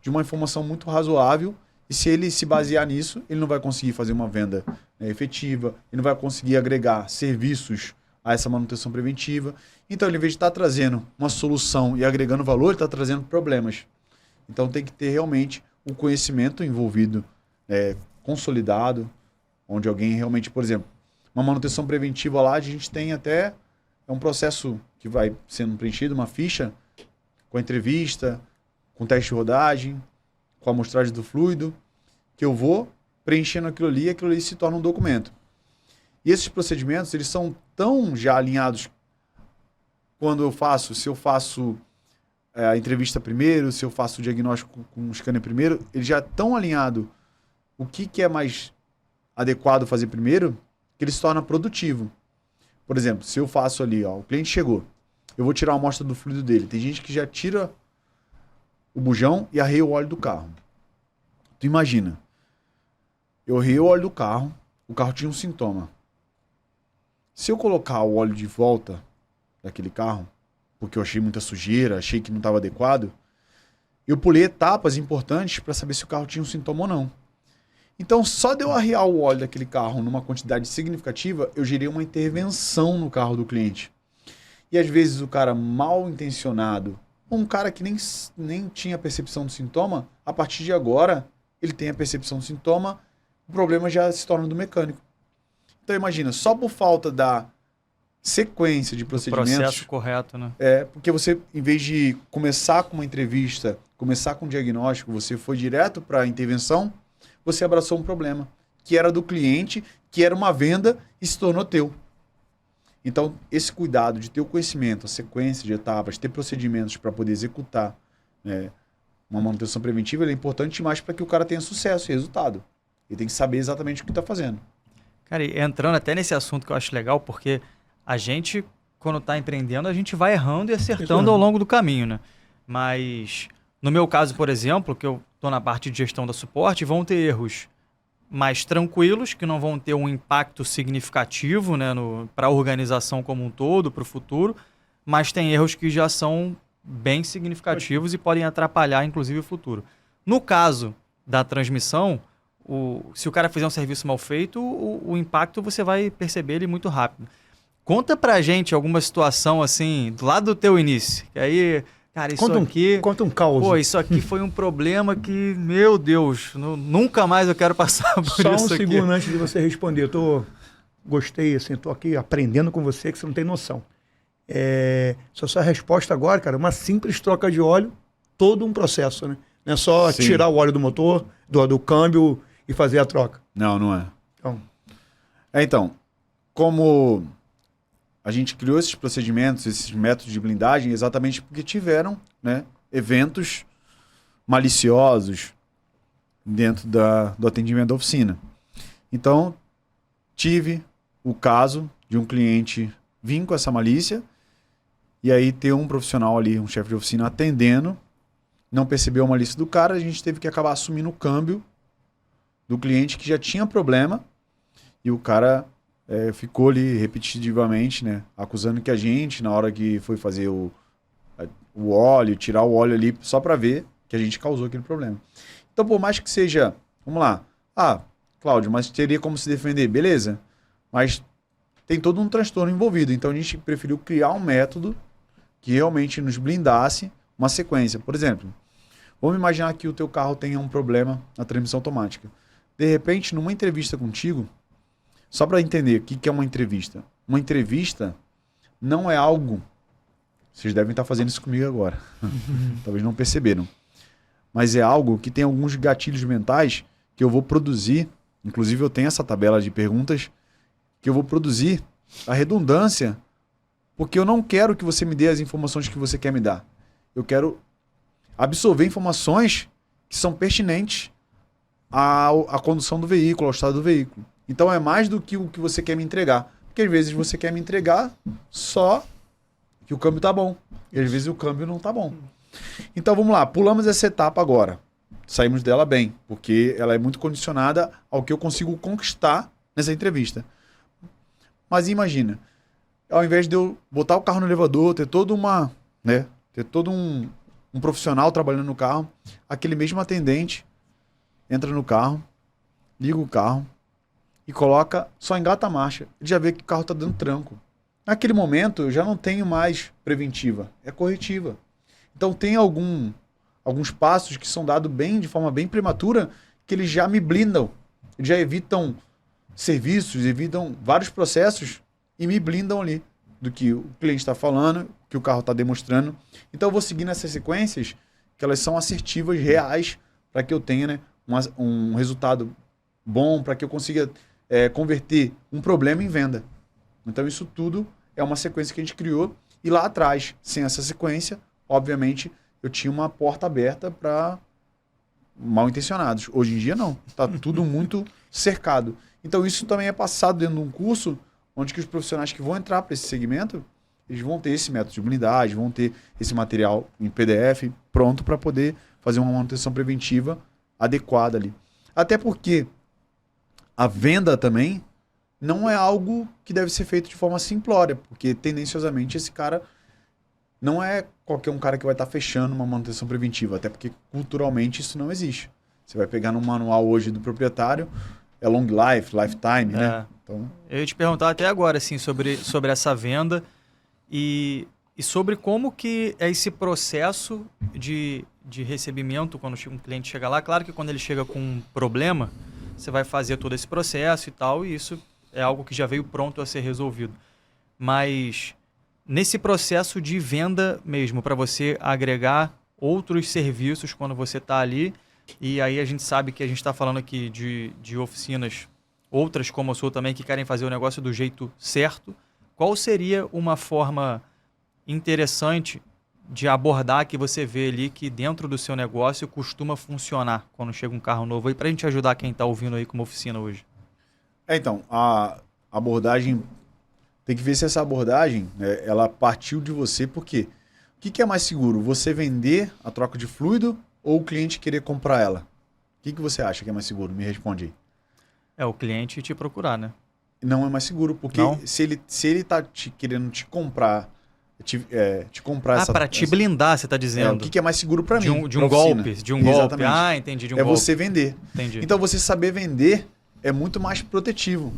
de uma informação muito razoável e se ele se basear nisso, ele não vai conseguir fazer uma venda, né, efetiva, ele não vai conseguir agregar serviços a essa manutenção preventiva. Então, ele, em vez de estar trazendo uma solução e agregando valor, ele está trazendo problemas. Então, tem que ter realmente um conhecimento envolvido, consolidado, onde alguém realmente, por exemplo, uma manutenção preventiva lá, a gente tem até um processo que vai sendo preenchido, uma ficha com a entrevista, com teste de rodagem, com a amostragem do fluido, que eu vou preenchendo aquilo ali se torna um documento. E esses procedimentos, eles são tão já alinhados quando eu faço, se eu faço a entrevista primeiro, se eu faço o diagnóstico com o scanner primeiro, ele já é tão alinhado o que é mais adequado fazer primeiro, que ele se torna produtivo. Por exemplo, se eu faço ali, ó, o cliente chegou, eu vou tirar uma amostra do fluido dele. Tem gente que já tira o bujão e arreia o óleo do carro. Tu imagina, eu arreiei o óleo do carro, o carro tinha um sintoma. Se eu colocar o óleo de volta daquele carro, porque eu achei muita sujeira, achei que não estava adequado, eu pulei etapas importantes para saber se o carro tinha um sintoma ou não. Então, só de eu arrear o óleo daquele carro numa quantidade significativa, eu gerei uma intervenção no carro do cliente. E às vezes o cara mal intencionado, um cara que nem tinha percepção do sintoma, a partir de agora, ele tem a percepção do sintoma, o problema já se torna do mecânico. Então imagina, só por falta da sequência de procedimentos... Processo correto, né? Porque você, em vez de começar com uma entrevista, começar com um diagnóstico, você foi direto para a intervenção, você abraçou um problema, que era do cliente, que era uma venda e se tornou teu. Então, esse cuidado de ter o conhecimento, a sequência de etapas, ter procedimentos para poder executar uma manutenção preventiva, ele é importante demais para que o cara tenha sucesso e resultado. Ele tem que saber exatamente o que está fazendo. Cara, e entrando até nesse assunto que eu acho legal, porque a gente, quando está empreendendo, a gente vai errando e acertando ao longo do caminho, né? Mas, no meu caso, por exemplo, que eu estou na parte de gestão da suporte, vão ter erros mais tranquilos, que não vão ter um impacto significativo, né, para a organização como um todo, para o futuro, mas tem erros que já são bem significativos e podem atrapalhar, inclusive, o futuro. No caso da transmissão, se o cara fizer um serviço mal feito, o impacto você vai perceber ele muito rápido. Conta pra gente alguma situação assim, do lado do teu início, que aí... Cara, isso Conta um caos. Pô, isso aqui foi um problema que, meu Deus, nunca mais eu quero passar por isso aqui. Só um segundo antes de você responder. Gostei, assim, tô aqui aprendendo com você que você não tem noção. Sua resposta agora, cara, uma simples troca de óleo, todo um processo, né? Não é só Sim. tirar o óleo do motor, do câmbio e fazer a troca. Não é. Então, como a gente criou esses procedimentos, esses métodos de blindagem, exatamente porque tiveram, né, eventos maliciosos dentro do atendimento da oficina. Então, tive o caso de um cliente vir com essa malícia e aí ter um profissional ali, um chefe de oficina atendendo, não percebeu a malícia do cara, a gente teve que acabar assumindo o câmbio do cliente que já tinha problema e o cara ficou ali repetitivamente, né, acusando que a gente, na hora que foi fazer o óleo, tirar o óleo ali, só para ver que a gente causou aquele problema. Então, por mais que seja, vamos lá, Cláudio, mas teria como se defender, beleza, mas tem todo um transtorno envolvido, então a gente preferiu criar um método que realmente nos blindasse uma sequência. Por exemplo, vamos imaginar que o teu carro tenha um problema na transmissão automática. De repente, numa entrevista contigo, só para entender o que é uma entrevista. Uma entrevista não é algo... Vocês devem estar fazendo isso comigo agora. Talvez não perceberam. Mas é algo que tem alguns gatilhos mentais que eu vou produzir. Inclusive eu tenho essa tabela de perguntas que eu vou produzir a redundância, porque eu não quero que você me dê as informações que você quer me dar. Eu quero absorver informações que são pertinentes à condução do veículo, ao estado do veículo. Então é mais do que o que você quer me entregar. Porque às vezes você quer me entregar só que o câmbio tá bom. E às vezes o câmbio não tá bom. Então vamos lá, pulamos essa etapa agora. Saímos dela bem, porque ela é muito condicionada ao que eu consigo conquistar nessa entrevista. Mas imagina, ao invés de eu botar o carro no elevador, ter todo um profissional trabalhando no carro, aquele mesmo atendente entra no carro, liga o carro, e só engata a marcha. Ele já vê que o carro está dando tranco. Naquele momento, eu já não tenho mais preventiva, é corretiva. Então, tem alguns passos que são dados de forma bem prematura, que eles já me blindam. Eles já evitam serviços, evitam vários processos e me blindam ali do que o cliente está falando, que o carro está demonstrando. Então eu vou seguindo essas sequências que elas são assertivas, reais, para que eu tenha, né, um resultado bom, para que eu consiga converter um problema em venda. Então isso tudo é uma sequência que a gente criou. E lá atrás, sem essa sequência, obviamente, eu tinha uma porta aberta para mal intencionados. Hoje em dia não. Está tudo muito cercado. Então isso também é passado dentro de um curso onde que os profissionais que vão entrar para esse segmento, eles vão ter esse método de blindagem, vão ter esse material em PDF pronto para poder fazer uma manutenção preventiva adequada ali. Até porque a venda também não é algo que deve ser feito de forma simplória, porque tendenciosamente esse cara não é qualquer um cara que vai estar fechando uma manutenção preventiva, até porque culturalmente isso não existe. Você vai pegar no manual hoje do proprietário, é long life, lifetime, né? Então... Eu ia te perguntar até agora assim, sobre essa venda e sobre como que é esse processo de recebimento quando um cliente chega lá. Claro que quando ele chega com um problema, você vai fazer todo esse processo e tal, e isso é algo que já veio pronto a ser resolvido. Mas nesse processo de venda mesmo, para você agregar outros serviços quando você está ali, e aí a gente sabe que a gente está falando aqui de oficinas, outras como a sua também, que querem fazer o negócio do jeito certo. Qual seria uma forma interessante de abordar que você vê ali que dentro do seu negócio costuma funcionar quando chega um carro novo aí, para a gente ajudar quem está ouvindo aí como oficina hoje? Então, a abordagem, tem que ver se essa abordagem, ela partiu de você, porque o que é mais seguro? Você vender a troca de fluido ou o cliente querer comprar ela? O que você acha que é mais seguro? Me responde aí. É o cliente te procurar, né? Não é mais seguro, porque se ele tá querendo te comprar, te comprar essa... para te blindar, você está dizendo. O que é mais seguro para mim? De um golpe. Exatamente. Ah, entendi. De um golpe. É você vender. Entendi. Então, você saber vender é muito mais protetivo.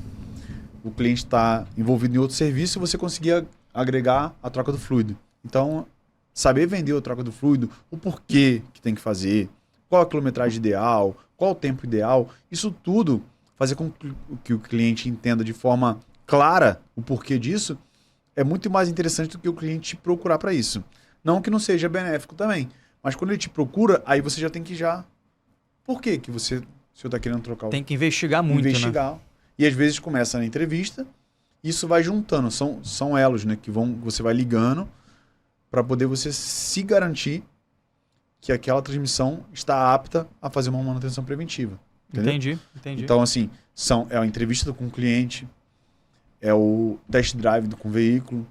O cliente está envolvido em outro serviço e você conseguir agregar a troca do fluido. Então, saber vender a troca do fluido, o porquê que tem que fazer, qual a quilometragem ideal, qual o tempo ideal, isso tudo, fazer com que o cliente entenda de forma clara o porquê disso, é muito mais interessante do que o cliente te procurar para isso. Não que não seja benéfico também, mas quando ele te procura, aí você já tem que Por que você... O senhor está querendo trocar Tem que investigar muito, né? E às vezes começa na entrevista, isso vai juntando, são elos, né? Que você vai ligando para poder você se garantir que aquela transmissão está apta a fazer uma manutenção preventiva. Entendeu? Entendi. Então, assim, é a entrevista com o cliente, é o test drive com o veículo,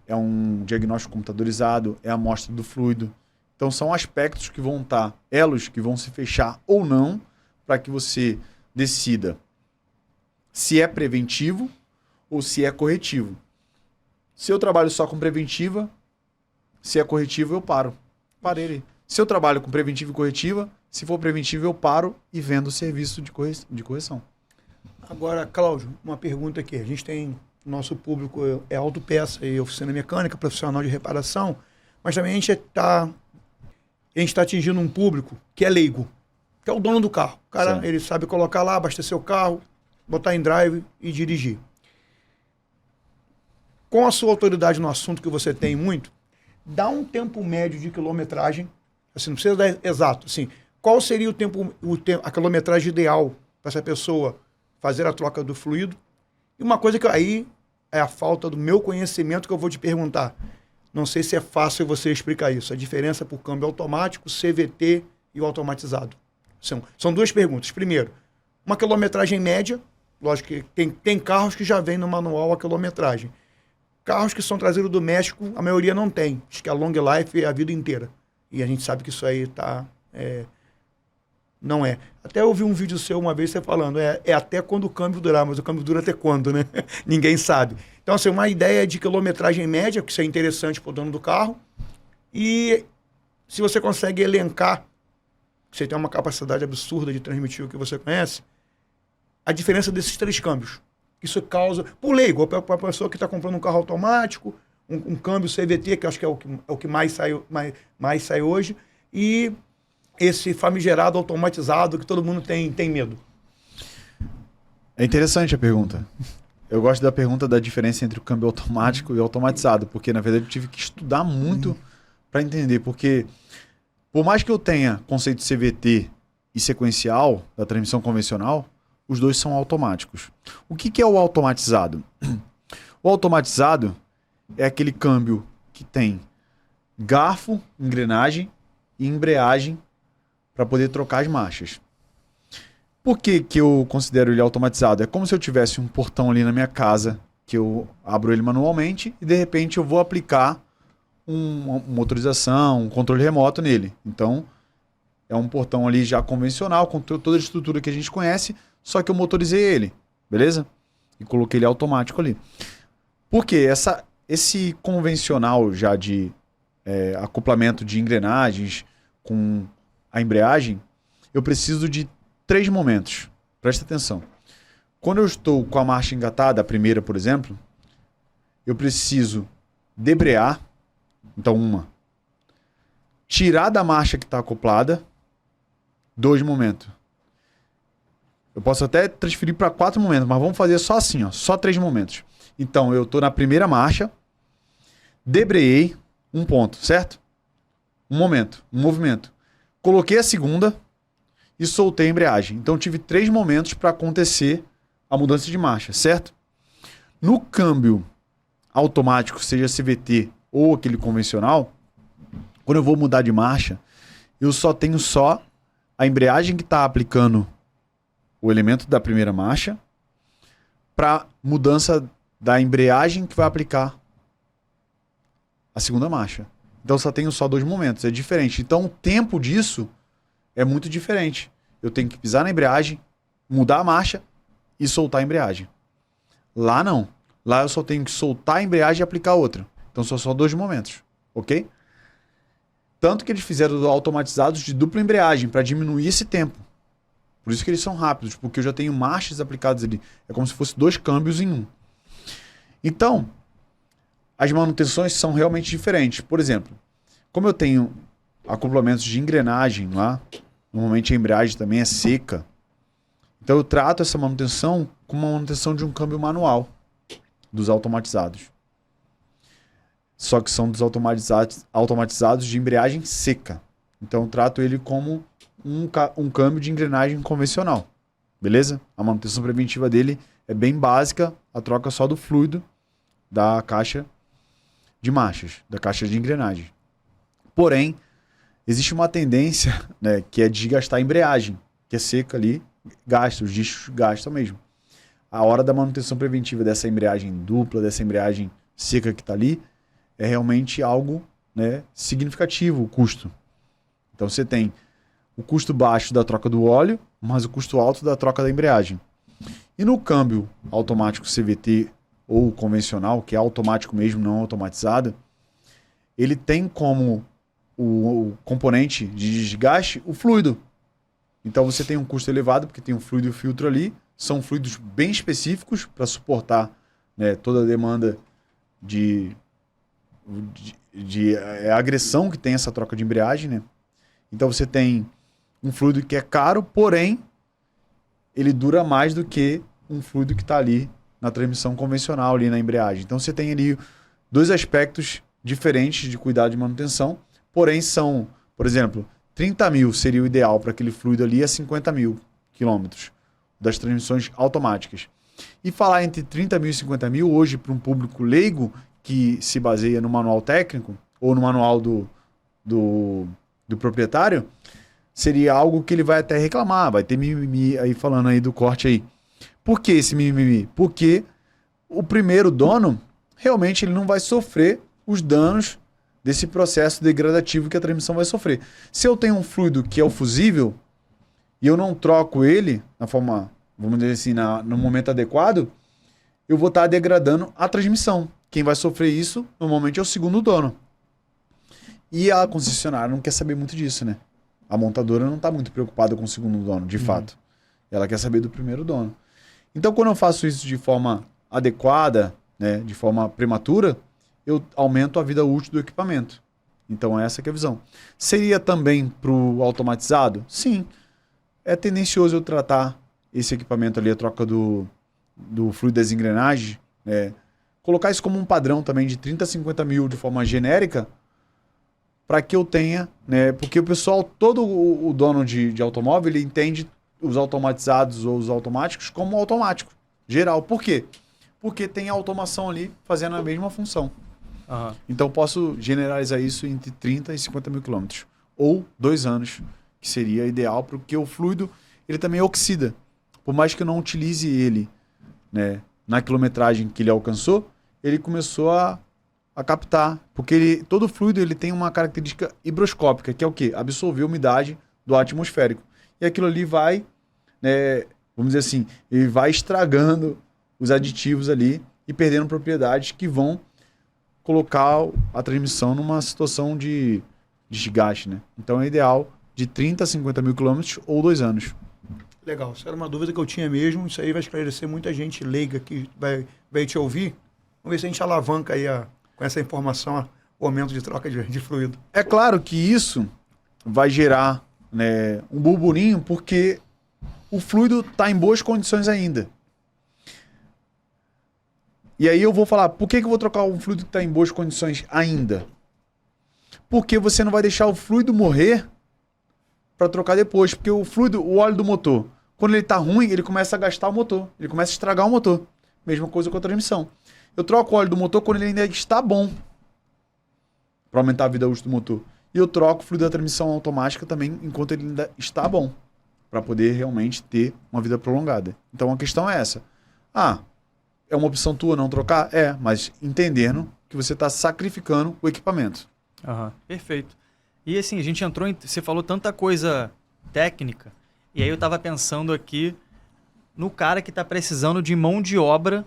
é um diagnóstico computadorizado, é a amostra do fluido. Então, são aspectos que vão estar, elos que vão se fechar ou não, para que você decida se é preventivo ou se é corretivo. Se eu trabalho só com preventiva, se é corretivo, eu paro. Parei ali. Se eu trabalho com preventiva e corretiva, se for preventivo, eu paro e vendo o serviço de correção. Agora, Cláudio, uma pergunta aqui. A gente tem, nosso público é autopeça e oficina mecânica, profissional de reparação, mas também a gente está atingindo um público que é leigo, que é o dono do carro. O cara, ele sabe colocar lá, abastecer o carro, botar em drive e dirigir. Com a sua autoridade no assunto que você tem muito, dá um tempo médio de quilometragem, assim, não precisa dar exato, assim, qual seria a quilometragem ideal para essa pessoa fazer a troca do fluido? E uma coisa que aí é a falta do meu conhecimento que eu vou te perguntar. Não sei se é fácil você explicar isso. A diferença por câmbio automático, CVT e o automatizado. São duas perguntas. Primeiro, uma quilometragem média. Lógico que tem carros que já vem no manual a quilometragem. Carros que são trazidos do México, a maioria não tem. Acho que a long life é a vida inteira. E a gente sabe que isso aí não é. Até eu vi um vídeo seu uma vez você falando, é até quando o câmbio durar, mas o câmbio dura até quando, né? Ninguém sabe. Então, assim, uma ideia de quilometragem média, que isso é interessante para o dono do carro. E se você consegue elencar, você tem uma capacidade absurda de transmitir o que você conhece, a diferença desses três câmbios. Isso causa, por leigo, para a pessoa que está comprando um carro automático, um câmbio CVT, que eu acho que é o que mais sai hoje, e esse famigerado automatizado que todo mundo tem medo. É interessante a pergunta. Eu gosto da pergunta da diferença entre o câmbio automático e automatizado, porque na verdade eu tive que estudar muito para entender, porque por mais que eu tenha conceito de CVT e sequencial da transmissão convencional, os dois são automáticos. O que é o automatizado? O automatizado é aquele câmbio que tem garfo, engrenagem e embreagem para poder trocar as marchas. Por que eu considero ele automatizado? É como se eu tivesse um portão ali na minha casa, que eu abro ele manualmente e de repente eu vou aplicar uma motorização, um controle remoto nele. Então, é um portão ali já convencional, com toda a estrutura que a gente conhece, só que eu motorizei ele, beleza? E coloquei ele automático ali. Por quê? Esse convencional já de acoplamento de engrenagens com a embreagem, eu preciso de 3 momentos. Presta atenção. Quando eu estou com a marcha engatada, a primeira, por exemplo, eu preciso debrear, então tirar da marcha que está acoplada, 2 momentos. Eu posso até transferir para 4 momentos, mas vamos fazer só assim, ó, só 3 momentos. Então, eu estou na primeira marcha, debreei, 1 ponto, certo? Um momento, um movimento. Coloquei a segunda e soltei a embreagem. Então, tive 3 momentos para acontecer a mudança de marcha, certo? No câmbio automático, seja CVT ou aquele convencional, quando eu vou mudar de marcha, eu só tenho a embreagem que está aplicando o elemento da primeira marcha para mudança da embreagem que vai aplicar a segunda marcha. Então só tenho 2 momentos, é diferente. Então o tempo disso é muito diferente. Eu tenho que pisar na embreagem, mudar a marcha e soltar a embreagem. Lá não. Lá eu só tenho que soltar a embreagem e aplicar outra. Então são só 2 momentos, ok? Tanto que eles fizeram automatizados de dupla embreagem para diminuir esse tempo. Por isso que eles são rápidos, porque eu já tenho marchas aplicadas ali. É como se fosse 2 câmbios em um. Então, as manutenções são realmente diferentes. Por exemplo, como eu tenho acoplamentos de engrenagem lá, normalmente a embreagem também é seca, então eu trato essa manutenção como uma manutenção de um câmbio manual dos automatizados. Só que são dos automatizados de embreagem seca. Então eu trato ele como um câmbio de engrenagem convencional. Beleza? A manutenção preventiva dele é bem básica, a troca só do fluido da caixa de marchas, da caixa de engrenagem. Porém, existe uma tendência, né, que é desgastar a embreagem, que é seca ali, gasta, os discos gastam mesmo. A hora da manutenção preventiva dessa embreagem dupla, dessa embreagem seca que está ali, é realmente algo, né, significativo, o custo. Então você tem o custo baixo da troca do óleo, mas o custo alto da troca da embreagem. E no câmbio automático CVT ou convencional, que é automático mesmo, não automatizado, ele tem como o componente de desgaste o fluido. Então você tem um custo elevado, porque tem um fluido e o filtro ali, são fluidos bem específicos para suportar, né, toda a demanda de agressão que tem essa troca de embreagem, né? Então você tem um fluido que é caro, porém ele dura mais do que um fluido que está ali na transmissão convencional, ali na embreagem. Então você tem ali 2 aspectos diferentes de cuidado de manutenção, porém são, por exemplo, 30 mil seria o ideal para aquele fluido ali a 50 mil quilômetros das transmissões automáticas. E falar entre 30 mil e 50 mil hoje para um público leigo que se baseia no manual técnico ou no manual do proprietário, seria algo que ele vai até reclamar, vai ter mimimi aí falando aí do corte aí. Por que esse mimimi? Porque o primeiro dono, realmente ele não vai sofrer os danos desse processo degradativo que a transmissão vai sofrer. Se eu tenho um fluido que é o fusível e eu não troco ele na forma, vamos dizer assim, no momento adequado, eu vou estar degradando a transmissão. Quem vai sofrer isso, normalmente, é o segundo dono. E a concessionária não quer saber muito disso, né? A montadora não está muito preocupada com o segundo dono, de fato. Ela quer saber do primeiro dono. Então, quando eu faço isso de forma adequada, né, de forma prematura, eu aumento a vida útil do equipamento. Então, essa que é a visão. Seria também para o automatizado? Sim. É tendencioso eu tratar esse equipamento ali, a troca do fluido das engrenagens, colocar isso como um padrão também de 30 a 50 mil de forma genérica, para que eu tenha, porque o pessoal, todo o dono de automóvel, ele entende os automatizados ou os automáticos como automático, geral. Por quê? Porque tem a automação ali fazendo a mesma função. Aham. Então, posso generalizar isso entre 30 e 50 mil quilômetros. Ou 2 anos, que seria ideal, porque o fluido ele também oxida. Por mais que eu não utilize ele na quilometragem que ele alcançou, ele começou a captar. Porque todo fluido ele tem uma característica higroscópica, que é o quê? Absorver a umidade do ar atmosférico. E aquilo ali vai, vamos dizer assim, ele vai estragando os aditivos ali e perdendo propriedades que vão colocar a transmissão numa situação de desgaste, né? Então é ideal de 30 a 50 mil quilômetros ou 2 anos. Legal, isso era uma dúvida que eu tinha mesmo, isso aí vai esclarecer muita gente leiga que vai te ouvir. Vamos ver se a gente alavanca aí com essa informação o aumento de troca de fluido. É claro que isso vai gerar um burburinho, porque o fluido está em boas condições ainda. E aí eu vou falar, por que eu vou trocar um fluido que está em boas condições ainda? Porque você não vai deixar o fluido morrer para trocar depois. Porque o fluido, o óleo do motor, quando ele está ruim, ele começa a gastar o motor. Ele começa a estragar o motor. Mesma coisa com a transmissão. Eu troco o óleo do motor quando ele ainda está bom, para aumentar a vida útil do motor. E eu troco o fluido da transmissão automática também enquanto ele ainda está bom, para poder realmente ter uma vida prolongada. Então a questão é essa. É uma opção tua não trocar? Mas entendendo que você está sacrificando o equipamento. Perfeito. E assim, a gente entrou você falou tanta coisa técnica, e aí eu estava pensando aqui no cara que está precisando de mão de obra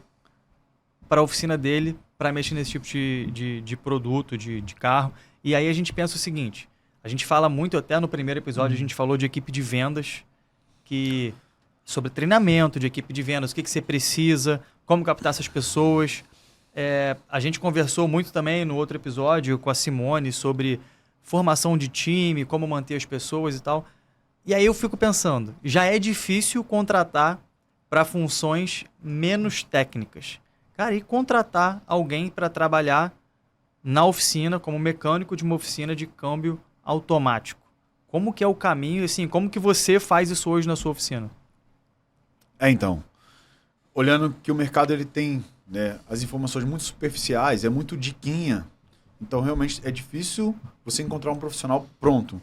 para a oficina dele, para mexer nesse tipo de produto, de carro. E aí a gente pensa o seguinte, a gente fala muito, até no primeiro episódio, a gente falou de equipe de vendas, sobre treinamento de equipe de vendas, o que você precisa, como captar essas pessoas. A gente conversou muito também no outro episódio com a Simone sobre formação de time, como manter as pessoas e tal. E aí eu fico pensando, já é difícil contratar para funções menos técnicas. Cara, e contratar alguém para trabalhar na oficina, como mecânico de uma oficina de câmbio automático? Como que é o caminho, assim, como que você faz isso hoje na sua oficina? Então, olhando que o mercado ele tem as informações muito superficiais, é muito diquinha. Então, realmente, é difícil você encontrar um profissional pronto,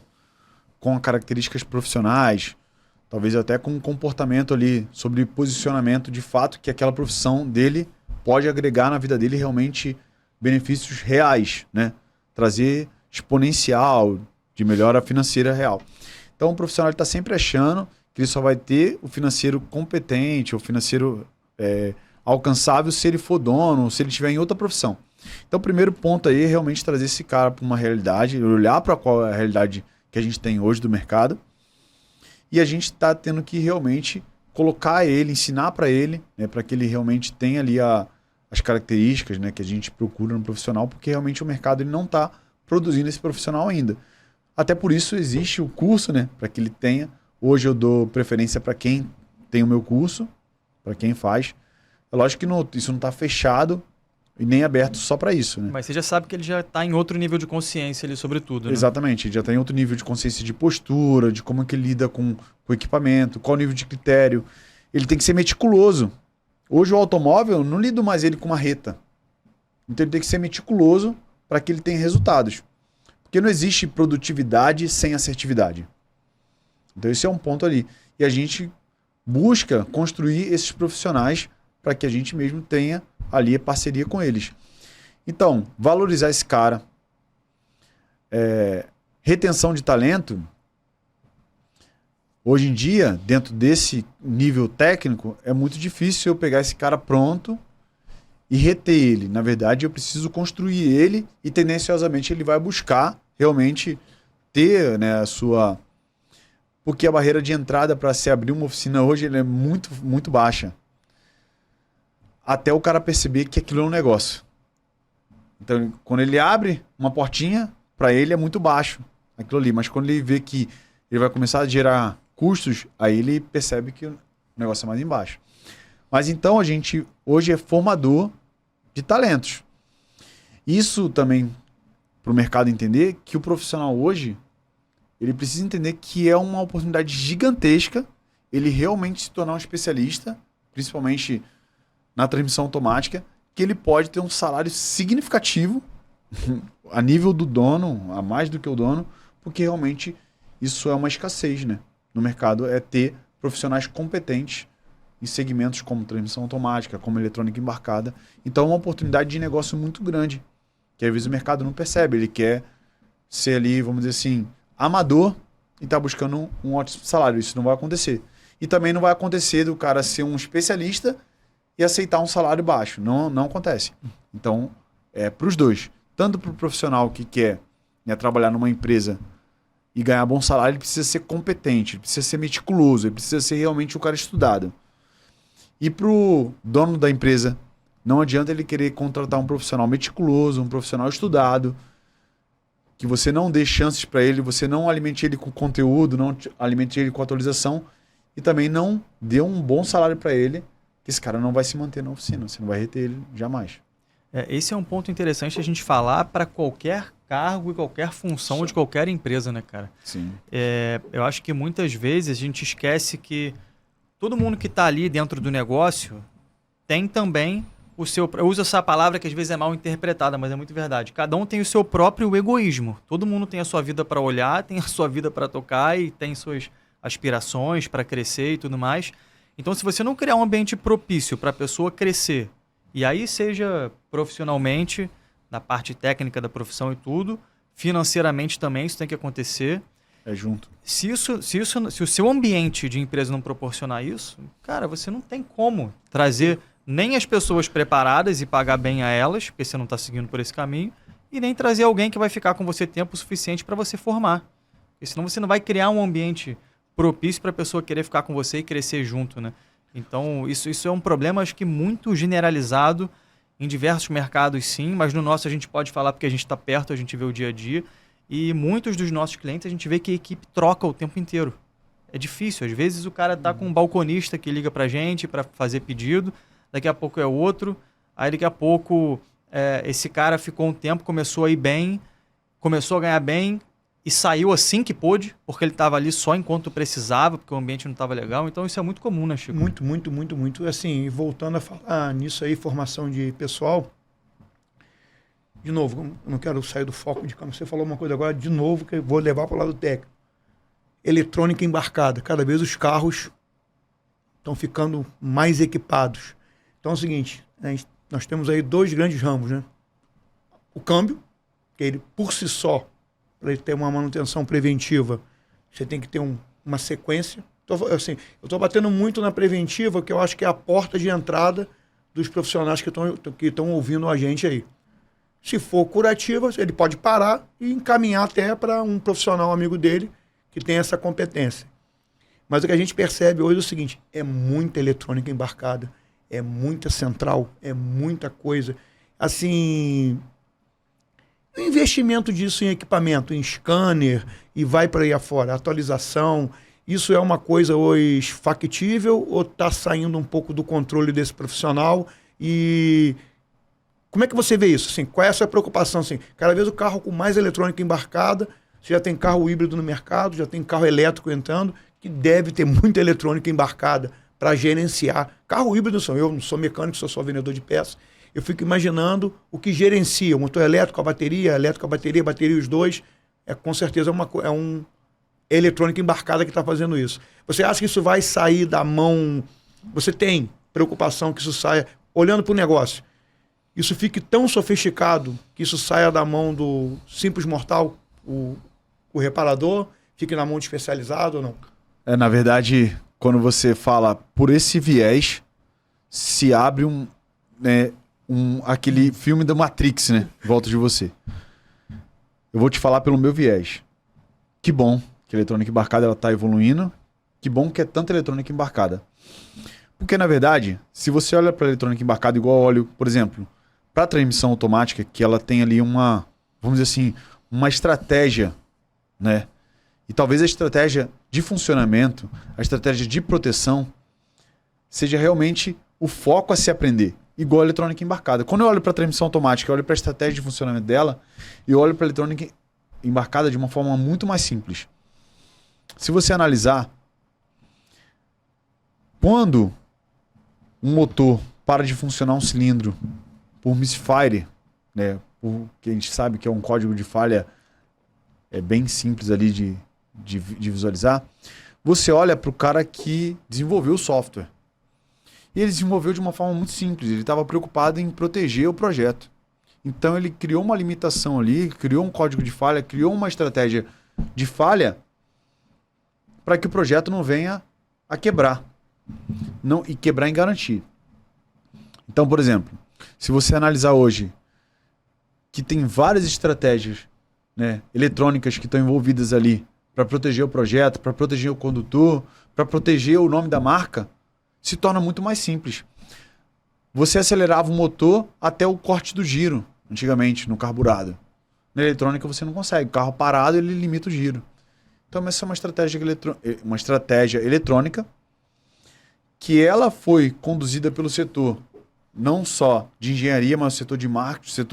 com características profissionais, talvez até com um comportamento ali sobre posicionamento de fato que aquela profissão dele pode agregar na vida dele realmente benefícios reais, trazer exponencial de melhora financeira real. Então, o profissional está sempre achando que ele só vai ter o financeiro competente, o financeiro alcançável se ele for dono, se ele estiver em outra profissão. Então, o primeiro ponto aí é realmente trazer esse cara para uma realidade, olhar para qual é a realidade que a gente tem hoje do mercado, e a gente está tendo que realmente colocar ele, ensinar para ele, para que ele realmente tenha ali as características que a gente procura no profissional, porque realmente o mercado ele não está produzindo esse profissional ainda. Até por isso existe o curso, para que ele tenha. Hoje eu dou preferência para quem tem o meu curso, para quem faz. É lógico que isso não está fechado e nem aberto só para isso. Mas você já sabe que ele já está em outro nível de consciência ali sobre tudo, né? Exatamente, ele já está em outro nível de consciência de postura, de como é que ele lida com o equipamento, qual o nível de critério. Ele tem que ser meticuloso. Hoje o automóvel, eu não lido mais ele com uma reta. Então ele tem que ser meticuloso para que ele tenha resultados. Porque não existe produtividade sem assertividade. Então esse é um ponto ali. E a gente busca construir esses profissionais para que a gente mesmo tenha ali a parceria com eles. Então, valorizar esse cara. Retenção de talento. Hoje em dia, dentro desse nível técnico, é muito difícil eu pegar esse cara pronto e reter ele. Na verdade, eu preciso construir ele e tendenciosamente ele vai buscar realmente ter a sua... Porque a barreira de entrada para se abrir uma oficina hoje é muito, muito baixa. Até o cara perceber que aquilo é um negócio. Então, quando ele abre uma portinha, para ele é muito baixo aquilo ali. Mas quando ele vê que ele vai começar a gerar custos, aí ele percebe que o o negócio é mais embaixo. Mas então a gente hoje é formador de talentos. Isso também, para o mercado entender, que o profissional hoje, ele precisa entender que é uma oportunidade gigantesca ele realmente se tornar um especialista, principalmente na transmissão automática, que ele pode ter um salário significativo a nível do dono, a mais do que o dono, porque realmente isso é uma escassez, né? No mercado é ter profissionais competentes em segmentos como transmissão automática, como eletrônica embarcada. Então é uma oportunidade de negócio muito grande, que às vezes o mercado não percebe. Ele quer ser ali, vamos dizer assim, amador e está buscando um ótimo salário. Isso não vai acontecer. E também não vai acontecer do cara ser um especialista e aceitar um salário baixo. Não acontece. Então, é para os dois. Tanto para o profissional que quer, né, trabalhar numa empresa e ganhar bom salário, ele precisa ser competente, ele precisa ser meticuloso, ele precisa ser realmente um cara estudado. E para o dono da empresa, não adianta ele querer contratar um profissional meticuloso, um profissional estudado, que você não dê chances para ele, você não alimente ele com conteúdo, não alimente ele com atualização e também não dê um bom salário para ele, que esse cara não vai se manter na oficina, você não vai reter ele jamais. Esse é um ponto interessante a gente falar para qualquer cargo e qualquer função de qualquer empresa, né, cara? Sim. Eu acho que muitas vezes a gente esquece que todo mundo que está ali dentro do negócio tem também o seu... Eu uso essa palavra que às vezes é mal interpretada, mas é muito verdade. Cada um tem o seu próprio egoísmo. Todo mundo tem a sua vida para olhar, tem a sua vida para tocar e tem suas aspirações para crescer e tudo mais. Então, se você não criar um ambiente propício para a pessoa crescer, e aí seja profissionalmente, na parte técnica da profissão e tudo, financeiramente também isso tem que acontecer. É junto. Se o seu ambiente de empresa não proporcionar isso, cara, você não tem como trazer nem as pessoas preparadas e pagar bem a elas, porque você não está seguindo por esse caminho, e nem trazer alguém que vai ficar com você tempo suficiente para você formar. Porque senão você não vai criar um ambiente propício para a pessoa querer ficar com você e crescer junto, né? Então, isso é um problema, acho que muito generalizado em diversos mercados, sim, mas no nosso a gente pode falar porque a gente está perto, a gente vê o dia a dia, e muitos dos nossos clientes a gente vê que a equipe troca o tempo inteiro. É difícil, às vezes o cara tá com um balconista que liga pra gente para fazer pedido, daqui a pouco é outro, aí daqui a pouco esse cara ficou um tempo, começou a ir bem, começou a ganhar bem, e saiu assim que pôde, porque ele estava ali só enquanto precisava, porque o ambiente não estava legal. Então isso é muito comum, né, Chico? Muito, muito, muito, muito. Assim, voltando a falar nisso aí, formação de pessoal, de novo, eu não quero sair do foco de como você falou uma coisa agora, de novo, que eu vou levar para o lado técnico. Eletrônica embarcada. Cada vez os carros estão ficando mais equipados. Então é o seguinte, nós temos aí dois grandes ramos, né? O câmbio, que ele por si só, para ele ter uma manutenção preventiva, você tem que ter uma sequência. Eu estou batendo muito na preventiva, que eu acho que é a porta de entrada dos profissionais que estão ouvindo a gente aí. Se for curativa, ele pode parar e encaminhar até para um profissional amigo dele que tem essa competência. Mas o que a gente percebe hoje é o seguinte, é muita eletrônica embarcada, é muita central, é muita coisa. Assim... O investimento disso em equipamento, em scanner, e vai para aí afora, atualização, isso é uma coisa hoje factível ou está saindo um pouco do controle desse profissional? E como é que você vê isso? Assim, qual é a sua preocupação? Assim, cada vez o carro com mais eletrônica embarcada, você já tem carro híbrido no mercado, já tem carro elétrico entrando, que deve ter muita eletrônica embarcada para gerenciar. Carro híbrido eu não sou mecânico, sou só vendedor de peças. Eu fico imaginando o que gerencia, o motor elétrico, a bateria, os dois, com certeza é uma eletrônica embarcada que está fazendo isso. Você acha que isso vai sair da mão? Você tem preocupação que isso saia, olhando para o negócio, isso fique tão sofisticado que isso saia da mão do simples mortal, o reparador, fique na mão de especializado ou não? Na verdade, quando você fala por esse viés, se abre aquele filme da Matrix, né? Volta de você. Eu vou te falar pelo meu viés. Que bom que a eletrônica embarcada ela tá evoluindo. Que bom que é tanta eletrônica embarcada. Porque, na verdade, se você olha para a eletrônica embarcada igual eu olho, por exemplo, para a transmissão automática, que ela tem ali vamos dizer assim, uma estratégia, né? E talvez a estratégia de funcionamento, a estratégia de proteção, seja realmente o foco a se aprender. Igual a eletrônica embarcada. Quando eu olho para a transmissão automática, eu olho para a estratégia de funcionamento dela, e eu olho para a eletrônica embarcada de uma forma muito mais simples. Se você analisar, quando um motor para de funcionar um cilindro por misfire, né, que a gente sabe que é um código de falha bem simples ali de visualizar, você olha para o cara que desenvolveu o software. E ele desenvolveu de uma forma muito simples. Ele estava preocupado em proteger o projeto. Então ele criou uma limitação ali, criou um código de falha, criou uma estratégia de falha para que o projeto não venha a quebrar. E quebrar em garantia. Então, por exemplo, se você analisar hoje que tem várias estratégias, né, eletrônicas que estão envolvidas ali para proteger o projeto, para proteger o condutor, para proteger o nome da marca, se torna muito mais simples. Você acelerava o motor até o corte do giro, antigamente, no carburado. Na eletrônica você não consegue. O carro parado, ele limita o giro. Então essa é uma estratégia eletrônica que ela foi conduzida pelo setor, não só de engenharia, mas o setor de marketing,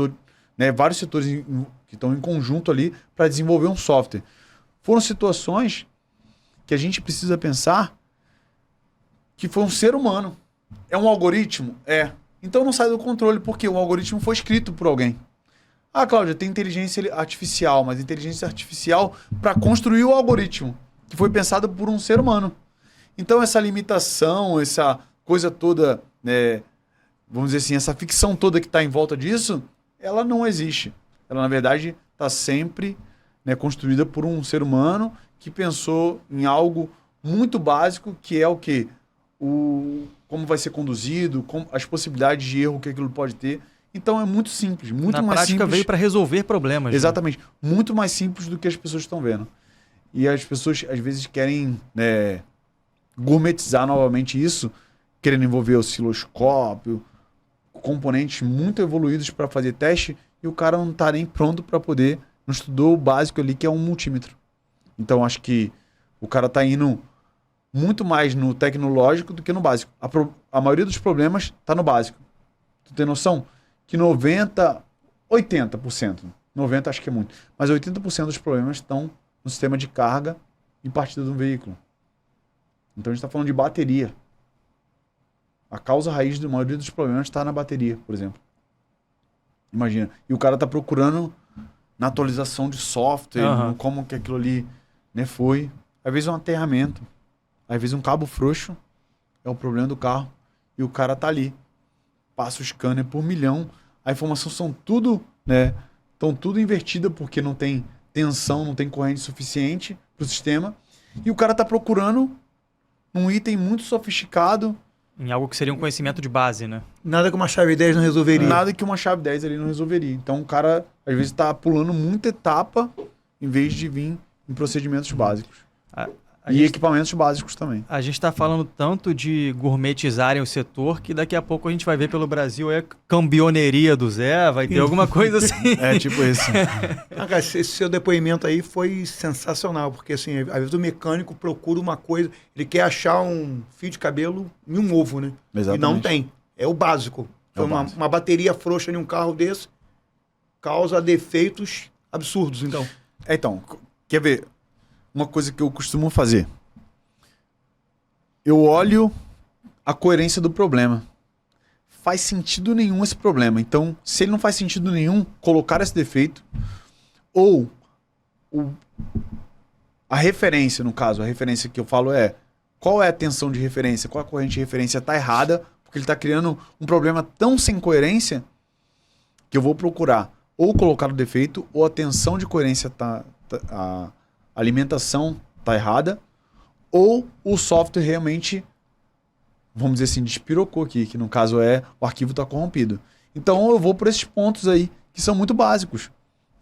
vários setores que estão em conjunto ali para desenvolver um software. Foram situações que a gente precisa pensar que foi um ser humano. É um algoritmo? É. Então não sai do controle, porque o algoritmo foi escrito por alguém. Ah, Cláudia, tem inteligência artificial, mas inteligência artificial para construir o algoritmo, que foi pensado por um ser humano. Então essa limitação, essa coisa toda, vamos dizer assim, essa ficção toda que está em volta disso, ela não existe. Ela, na verdade, está sempre construída por um ser humano que pensou em algo muito básico, que é o quê? Como vai ser conduzido, as possibilidades de erro que aquilo pode ter. Então é muito simples, muito mais simples. Na prática veio para resolver problemas. Exatamente. Né? Muito mais simples do que as pessoas estão vendo. E as pessoas, às vezes, querem gourmetizar novamente isso, querendo envolver osciloscópio, componentes muito evoluídos para fazer teste, e o cara não está nem pronto para poder, não estudou o básico ali, que é um multímetro. Então acho que o cara está indo muito mais no tecnológico do que no básico. A maioria dos problemas está no básico. Tu tem noção? Que 80%, 90% acho que é muito, mas 80% dos problemas estão no sistema de carga e partida do veículo. Então a gente está falando de bateria. A causa raiz da maioria dos problemas está na bateria, por exemplo. Imagina. E o cara está procurando na atualização de software, como que aquilo ali foi. Às vezes é um aterramento. Às vezes um cabo frouxo é o problema do carro. E o cara tá ali. Passa o scanner por milhão. A informação são tudo, estão tudo invertida porque não tem tensão, não tem corrente suficiente para o sistema. E o cara tá procurando um item muito sofisticado. Em algo que seria um conhecimento de base, né? Nada que uma chave 10 não resolveria. Nada que uma chave 10 ali não resolveria. Então o cara, às vezes, tá pulando muita etapa em vez de vir em procedimentos básicos. E equipamentos básicos também. A gente está falando tanto de gourmetizarem o setor que daqui a pouco a gente vai ver pelo Brasil cambioneria do Zé, vai ter alguma coisa assim. Tipo isso. Cara, esse seu depoimento aí foi sensacional, porque assim, às vezes o mecânico procura uma coisa, ele quer achar um fio de cabelo em um ovo, né? Exatamente. E não tem. É o básico. Uma bateria frouxa em um carro desse causa defeitos absurdos, então. Então, quer ver? Uma coisa que eu costumo fazer. Eu olho a coerência do problema. Faz sentido nenhum esse problema. Então, se ele não faz sentido nenhum, colocar esse defeito, ou a referência, no caso, a referência que eu falo qual é a tensão de referência, qual a corrente de referência está errada, porque ele está criando um problema tão sem coerência que eu vou procurar ou colocar o defeito, ou a tensão de coerência a alimentação está errada, ou o software realmente, vamos dizer assim, despirocou aqui, que no caso o arquivo está corrompido. Então eu vou por esses pontos aí, que são muito básicos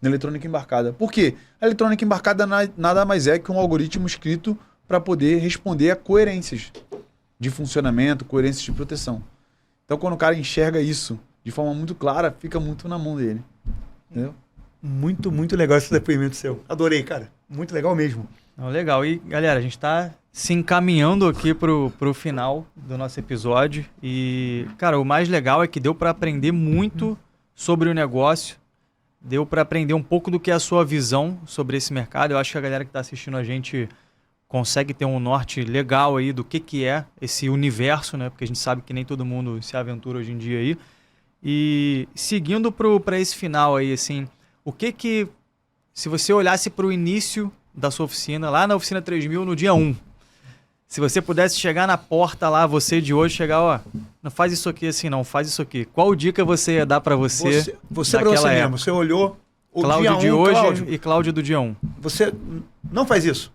na eletrônica embarcada. Por quê? A eletrônica embarcada nada mais é que um algoritmo escrito para poder responder a coerências de funcionamento, coerências de proteção. Então quando o cara enxerga isso de forma muito clara, fica muito na mão dele. Entendeu? Muito, muito legal esse depoimento seu. Adorei, cara. Muito legal mesmo. Legal. E, galera, a gente está se encaminhando aqui pro final do nosso episódio. E, cara, o mais legal é que deu para aprender muito sobre o negócio. Deu para aprender um pouco do que é a sua visão sobre esse mercado. Eu acho que a galera que está assistindo a gente consegue ter um norte legal aí do que é esse universo, né? Porque a gente sabe que nem todo mundo se aventura hoje em dia aí. E seguindo para esse final aí, assim, o que se você olhasse para o início da sua oficina, lá na Oficina 3000, no dia 1, se você pudesse chegar na porta lá, você de hoje, chegar, ó, não faz isso aqui assim não, faz isso aqui. Qual dica você ia dar para você Você pra você mesmo, você olhou o Cláudio dia de 1, hoje Cláudio, e Cláudio do dia 1. você não faz isso.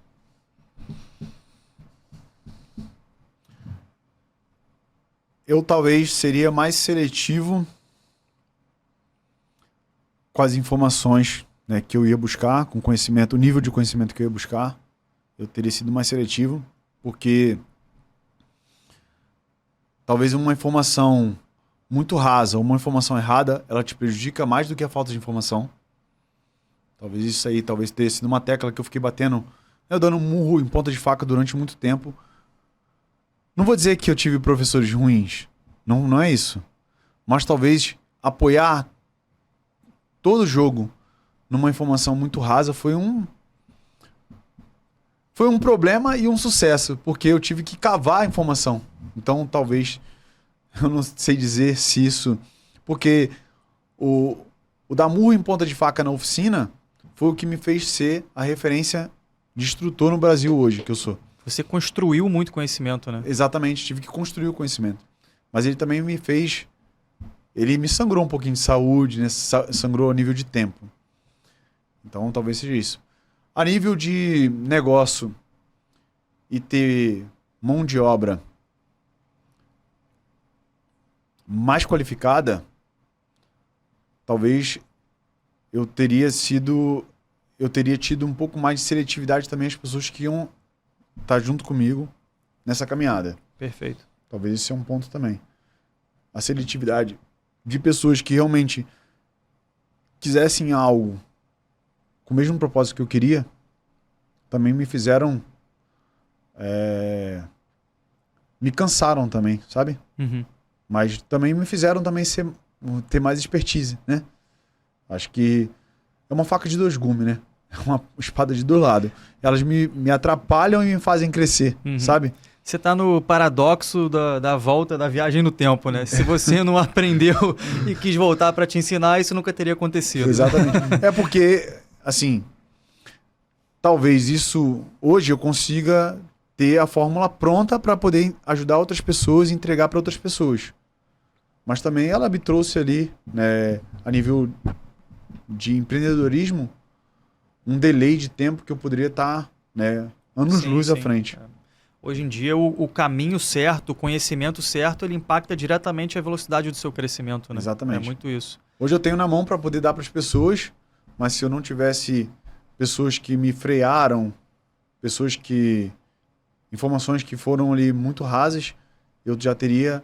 Eu talvez seria mais seletivo com as informações, né, que eu ia buscar, com conhecimento, o nível de conhecimento que eu ia buscar. Eu teria sido mais seletivo, porque talvez uma informação muito rasa ou uma informação errada, ela te prejudica mais do que a falta de informação. Talvez isso aí, talvez tenha sido uma tecla que eu fiquei batendo, eu dando um murro em ponta de faca durante muito tempo. Não vou dizer que eu tive professores ruins, não é isso. Mas talvez apoiar todo o jogo numa informação muito rasa foi um problema e um sucesso, porque eu tive que cavar a informação. Então, talvez, eu não sei dizer se isso... Porque o dar murro em ponta de faca na oficina foi o que me fez ser a referência de instrutor no Brasil hoje, que eu sou. Você construiu muito conhecimento, né? Exatamente, tive que construir o conhecimento. Mas ele também me fez... Ele me sangrou um pouquinho de saúde, né? Sangrou a nível de tempo. Então, talvez seja isso. A nível de negócio e ter mão de obra mais qualificada, talvez eu teria tido um pouco mais de seletividade também às pessoas que iam estar junto comigo nessa caminhada. Perfeito. Talvez esse é um ponto também. A seletividade de pessoas que realmente quisessem algo com o mesmo propósito que eu queria, também me fizeram... me cansaram também, sabe? Uhum. Mas também me fizeram também ter mais expertise, né? Acho que é uma faca de dois gumes, né? É uma espada de dois lados. Elas me atrapalham e me fazem crescer, sabe? Você tá no paradoxo da volta da viagem no tempo, né? Se você não aprendeu e quis voltar para te ensinar, isso nunca teria acontecido. Exatamente. É porque, assim, talvez isso hoje eu consiga ter a fórmula pronta para poder ajudar outras pessoas e entregar para outras pessoas. Mas também ela me trouxe ali, né, a nível de empreendedorismo, um delay de tempo que eu poderia estar, né, anos-luz à frente. Hoje em dia, o caminho certo, o conhecimento certo, ele impacta diretamente a velocidade do seu crescimento, né? Exatamente. É muito isso. Hoje eu tenho na mão para poder dar para as pessoas, mas se eu não tivesse pessoas que me frearam, informações que foram ali muito rasas, eu já teria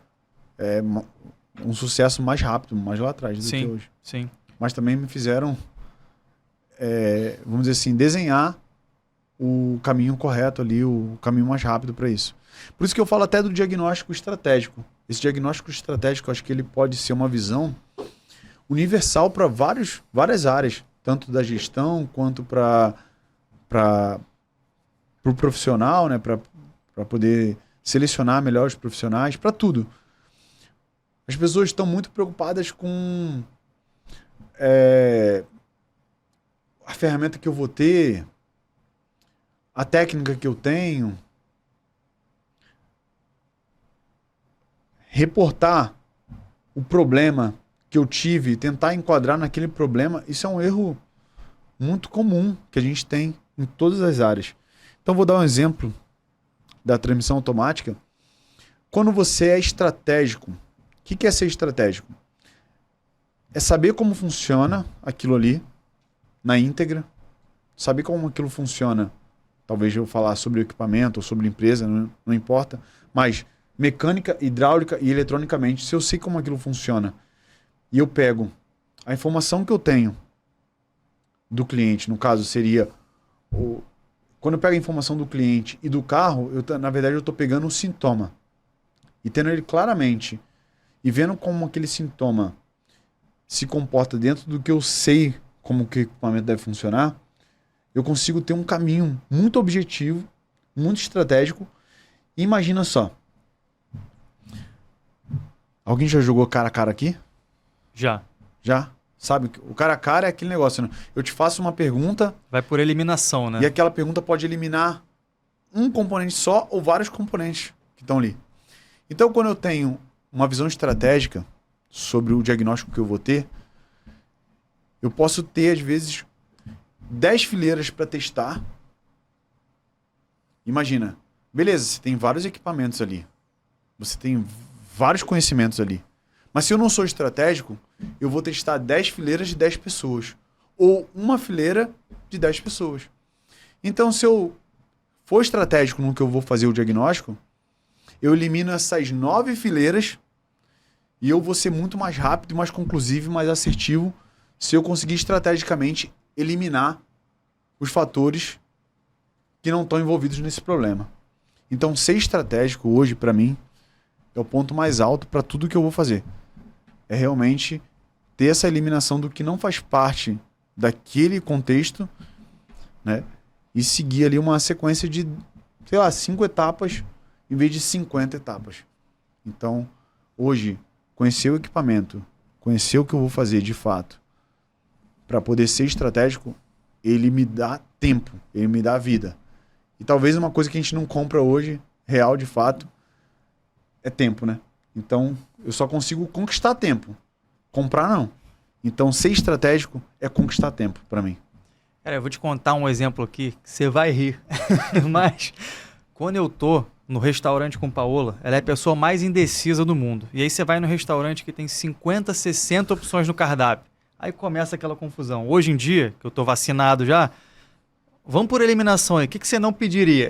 um sucesso mais rápido, mais lá atrás do que hoje. Sim. Mas também me fizeram, vamos dizer assim, desenhar o caminho correto ali, o caminho mais rápido para isso. Por isso que eu falo até do diagnóstico estratégico. Esse diagnóstico estratégico, acho que ele pode ser uma visão universal para várias áreas, tanto da gestão quanto para o profissional, né, para poder selecionar melhor os profissionais, para tudo. As pessoas estão muito preocupadas com a ferramenta que eu vou ter, a técnica que eu tenho. Reportar o problema que eu tive, tentar enquadrar naquele problema, isso é um erro muito comum que a gente tem em todas as áreas. Então vou dar um exemplo da transmissão automática. Quando você é estratégico, o que é ser estratégico? É saber como funciona aquilo ali na íntegra, saber como aquilo funciona. Talvez eu falar sobre o equipamento ou sobre a empresa, não importa, mas mecânica, hidráulica e eletronicamente, se eu sei como aquilo funciona e eu pego a informação que eu tenho do cliente, no caso seria quando eu pego a informação do cliente e do carro, na verdade eu estou pegando um sintoma e tendo ele claramente e vendo como aquele sintoma se comporta dentro do que eu sei como que o equipamento deve funcionar, eu consigo ter um caminho muito objetivo, muito estratégico. E imagina só. Alguém já jogou cara a cara aqui? Já. Já? Sabe, o cara a cara é aquele negócio, né? Eu te faço uma pergunta... Vai por eliminação, né? E aquela pergunta pode eliminar um componente só ou vários componentes que estão ali. Então, quando eu tenho uma visão estratégica sobre o diagnóstico que eu vou ter, eu posso ter, às vezes, 10 fileiras para testar. Imagina, beleza, você tem vários equipamentos ali. Você tem vários conhecimentos ali. Mas se eu não sou estratégico, eu vou testar 10 fileiras de 10 pessoas. Ou uma fileira de 10 pessoas. Então, se eu for estratégico no que eu vou fazer o diagnóstico, eu elimino essas 9 fileiras e eu vou ser muito mais rápido, mais conclusivo, mais assertivo se eu conseguir estrategicamente eliminar os fatores que não estão envolvidos nesse problema. Então, ser estratégico hoje, para mim, é o ponto mais alto para tudo que eu vou fazer. É realmente ter essa eliminação do que não faz parte daquele contexto, né? E seguir ali uma sequência de, sei lá, 5 etapas em vez de 50 etapas. Então, hoje, conhecer o equipamento, conhecer o que eu vou fazer de fato, para poder ser estratégico, ele me dá tempo, ele me dá vida. E talvez uma coisa que a gente não compra hoje, real de fato, é tempo, né? Então, eu só consigo conquistar tempo. Comprar, não. Então, ser estratégico é conquistar tempo para mim. Cara, eu vou te contar um exemplo aqui que você vai rir. Mas, quando eu tô no restaurante com Paola, ela é a pessoa mais indecisa do mundo. E aí você vai no restaurante que tem 50, 60 opções no cardápio. Aí começa aquela confusão. Hoje em dia, que eu tô vacinado já, vamos por eliminação aí. O que você não pediria?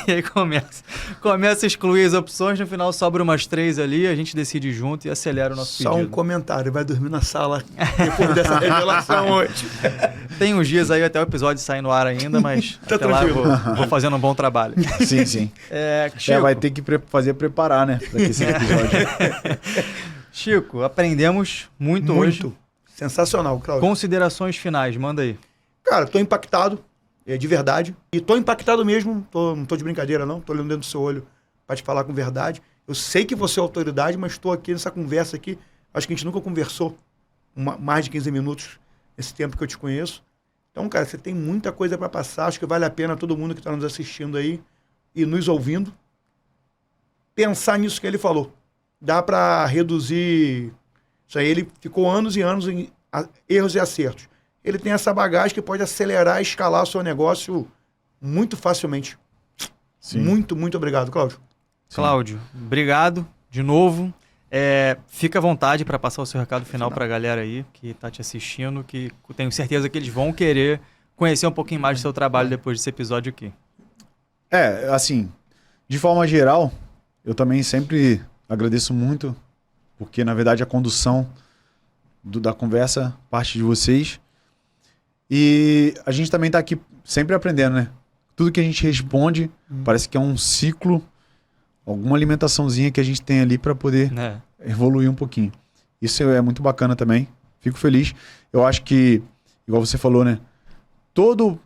E aí começa a excluir as opções, no final sobra umas 3 ali, a gente decide junto e acelera o nosso Só pedido. um comentário, vai dormir na sala depois dessa revelação hoje. Tem uns dias aí até o episódio sair no ar ainda, mas Tá até lá eu tranquilo. vou fazendo um bom trabalho. Sim, sim. Chico, Vai ter que fazer preparar, né? Para esse episódio. Chico, aprendemos muito hoje. Sensacional, Cláudio. Considerações finais, manda aí. Cara, tô impactado, de verdade. E tô impactado mesmo, não tô de brincadeira não, tô olhando dentro do seu olho pra te falar com verdade. Eu sei que você é autoridade, mas tô aqui nessa conversa aqui, acho que a gente nunca conversou mais de 15 minutos nesse tempo que eu te conheço. Então, cara, você tem muita coisa pra passar, acho que vale a pena todo mundo que tá nos assistindo aí e nos ouvindo pensar nisso que ele falou. Dá pra reduzir isso aí, ele ficou anos e anos em erros e acertos. Ele tem essa bagagem que pode acelerar e escalar o seu negócio muito facilmente. Sim. Muito, muito obrigado, Cláudio. Cláudio, obrigado de novo. Fica à vontade para passar o seu recado final para a galera aí que está te assistindo, que tenho certeza que eles vão querer conhecer um pouquinho mais do seu trabalho depois desse episódio aqui. Assim, de forma geral, eu também sempre agradeço muito, porque na verdade a condução da conversa parte de vocês. E a gente também está aqui sempre aprendendo, né? Tudo que a gente responde parece que é um ciclo, alguma alimentaçãozinha que a gente tem ali para poder evoluir um pouquinho. Isso é muito bacana também. Fico feliz. Eu acho que, igual você falou, né? Todo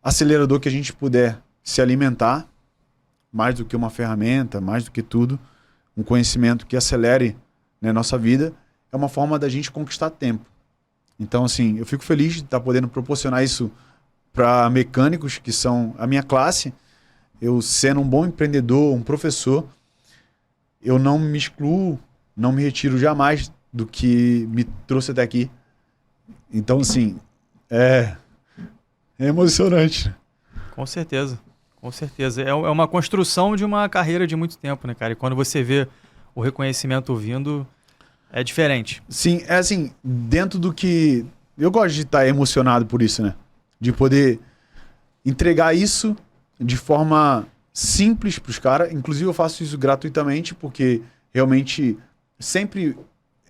acelerador que a gente puder se alimentar, mais do que uma ferramenta, mais do que tudo, um conhecimento que acelere, né, nossa vida, é uma forma da gente conquistar tempo. Então, assim, eu fico feliz de estar podendo proporcionar isso para mecânicos que são a minha classe. Eu, sendo um bom empreendedor, um professor, eu não me excluo, não me retiro jamais do que me trouxe até aqui. Então, assim, é emocionante. Com certeza, com certeza. É uma construção de uma carreira de muito tempo, né, cara? E quando você vê o reconhecimento vindo, é diferente. Sim, é assim, dentro do que... Eu gosto de estar emocionado por isso, né? De poder entregar isso de forma simples para os caras. Inclusive eu faço isso gratuitamente, porque realmente sempre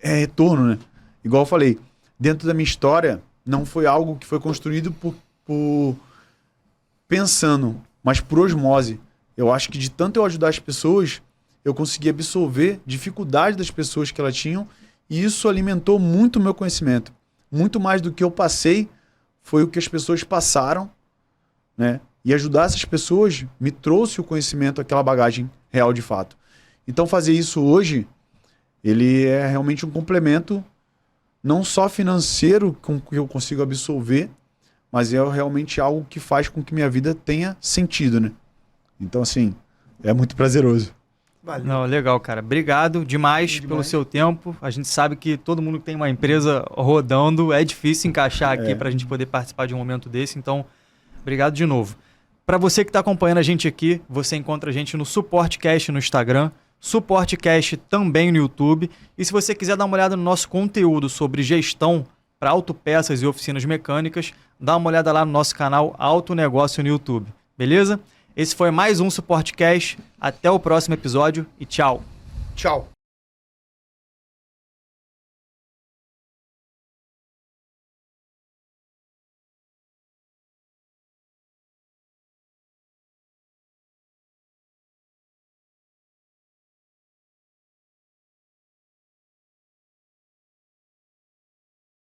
é retorno, né? Igual eu falei, dentro da minha história, não foi algo que foi construído por pensando mas por osmose. Eu acho que de tanto eu ajudar as pessoas, eu consegui absorver dificuldades das pessoas que elas tinham e isso alimentou muito o meu conhecimento. Muito mais do que eu passei foi o que as pessoas passaram, né? E ajudar essas pessoas me trouxe o conhecimento, aquela bagagem real de fato. Então fazer isso hoje, ele é realmente um complemento, não só financeiro com que eu consigo absorver, mas é realmente algo que faz com que minha vida tenha sentido, né? Então, assim, é muito prazeroso. Valeu. Não, legal, cara. Obrigado demais pelo seu tempo. A gente sabe que todo mundo que tem uma empresa rodando é difícil encaixar aqui para a gente poder participar de um momento desse. Então, obrigado de novo. Para você que está acompanhando a gente aqui, você encontra a gente no SuporteCast no Instagram, SuporteCast também no YouTube. E se você quiser dar uma olhada no nosso conteúdo sobre gestão para autopeças e oficinas mecânicas, dá uma olhada lá no nosso canal Auto Negócio no YouTube. Beleza? Esse foi mais um SuporteCast. Até o próximo episódio e tchau. Tchau.